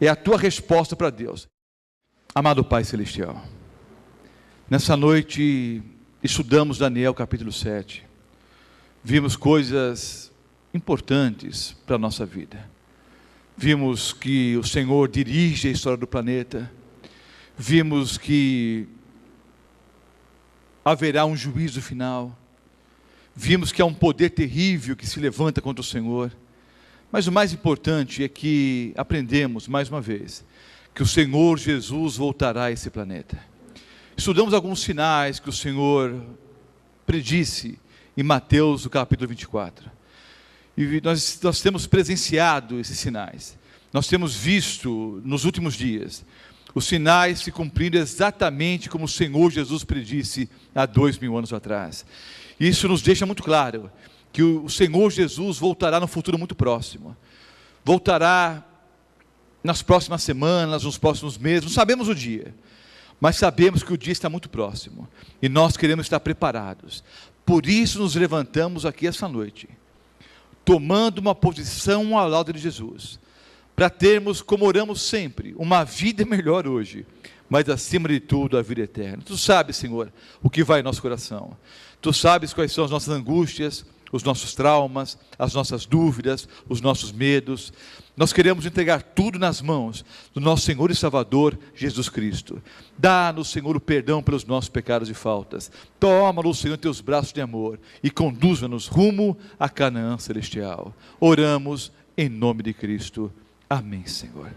É a tua resposta para Deus. Amado Pai Celestial, nessa noite estudamos Daniel capítulo 7. Vimos coisas importantes para a nossa vida. Vimos que o Senhor dirige a história do planeta. Vimos que haverá um juízo final. Vimos que há um poder terrível que se levanta contra o Senhor. Mas o mais importante é que aprendemos, mais uma vez, que o Senhor Jesus voltará a esse planeta. Estudamos alguns sinais que o Senhor predisse em Mateus, no capítulo 24. E nós temos presenciado esses sinais. Nós temos visto, nos últimos dias, os sinais se cumprindo exatamente como o Senhor Jesus predisse há 2000 anos atrás. Isso nos deixa muito claro que o Senhor Jesus voltará no futuro muito próximo. Voltará nas próximas semanas, nos próximos meses, não sabemos o dia, mas sabemos que o dia está muito próximo. E nós queremos estar preparados. Por isso nos levantamos aqui essa noite, tomando uma posição ao lado de Jesus, para termos, como oramos sempre, uma vida melhor hoje, mas acima de tudo a vida eterna. Tu sabes, Senhor, o que vai em nosso coração. Tu sabes quais são as nossas angústias, os nossos traumas, as nossas dúvidas, os nossos medos. Nós queremos entregar tudo nas mãos do nosso Senhor e Salvador, Jesus Cristo. Dá-nos, Senhor, o perdão pelos nossos pecados e faltas. Toma-nos, Senhor, em teus braços de amor e conduza-nos rumo a Canaã celestial. Oramos em nome de Cristo. Amém, Senhor.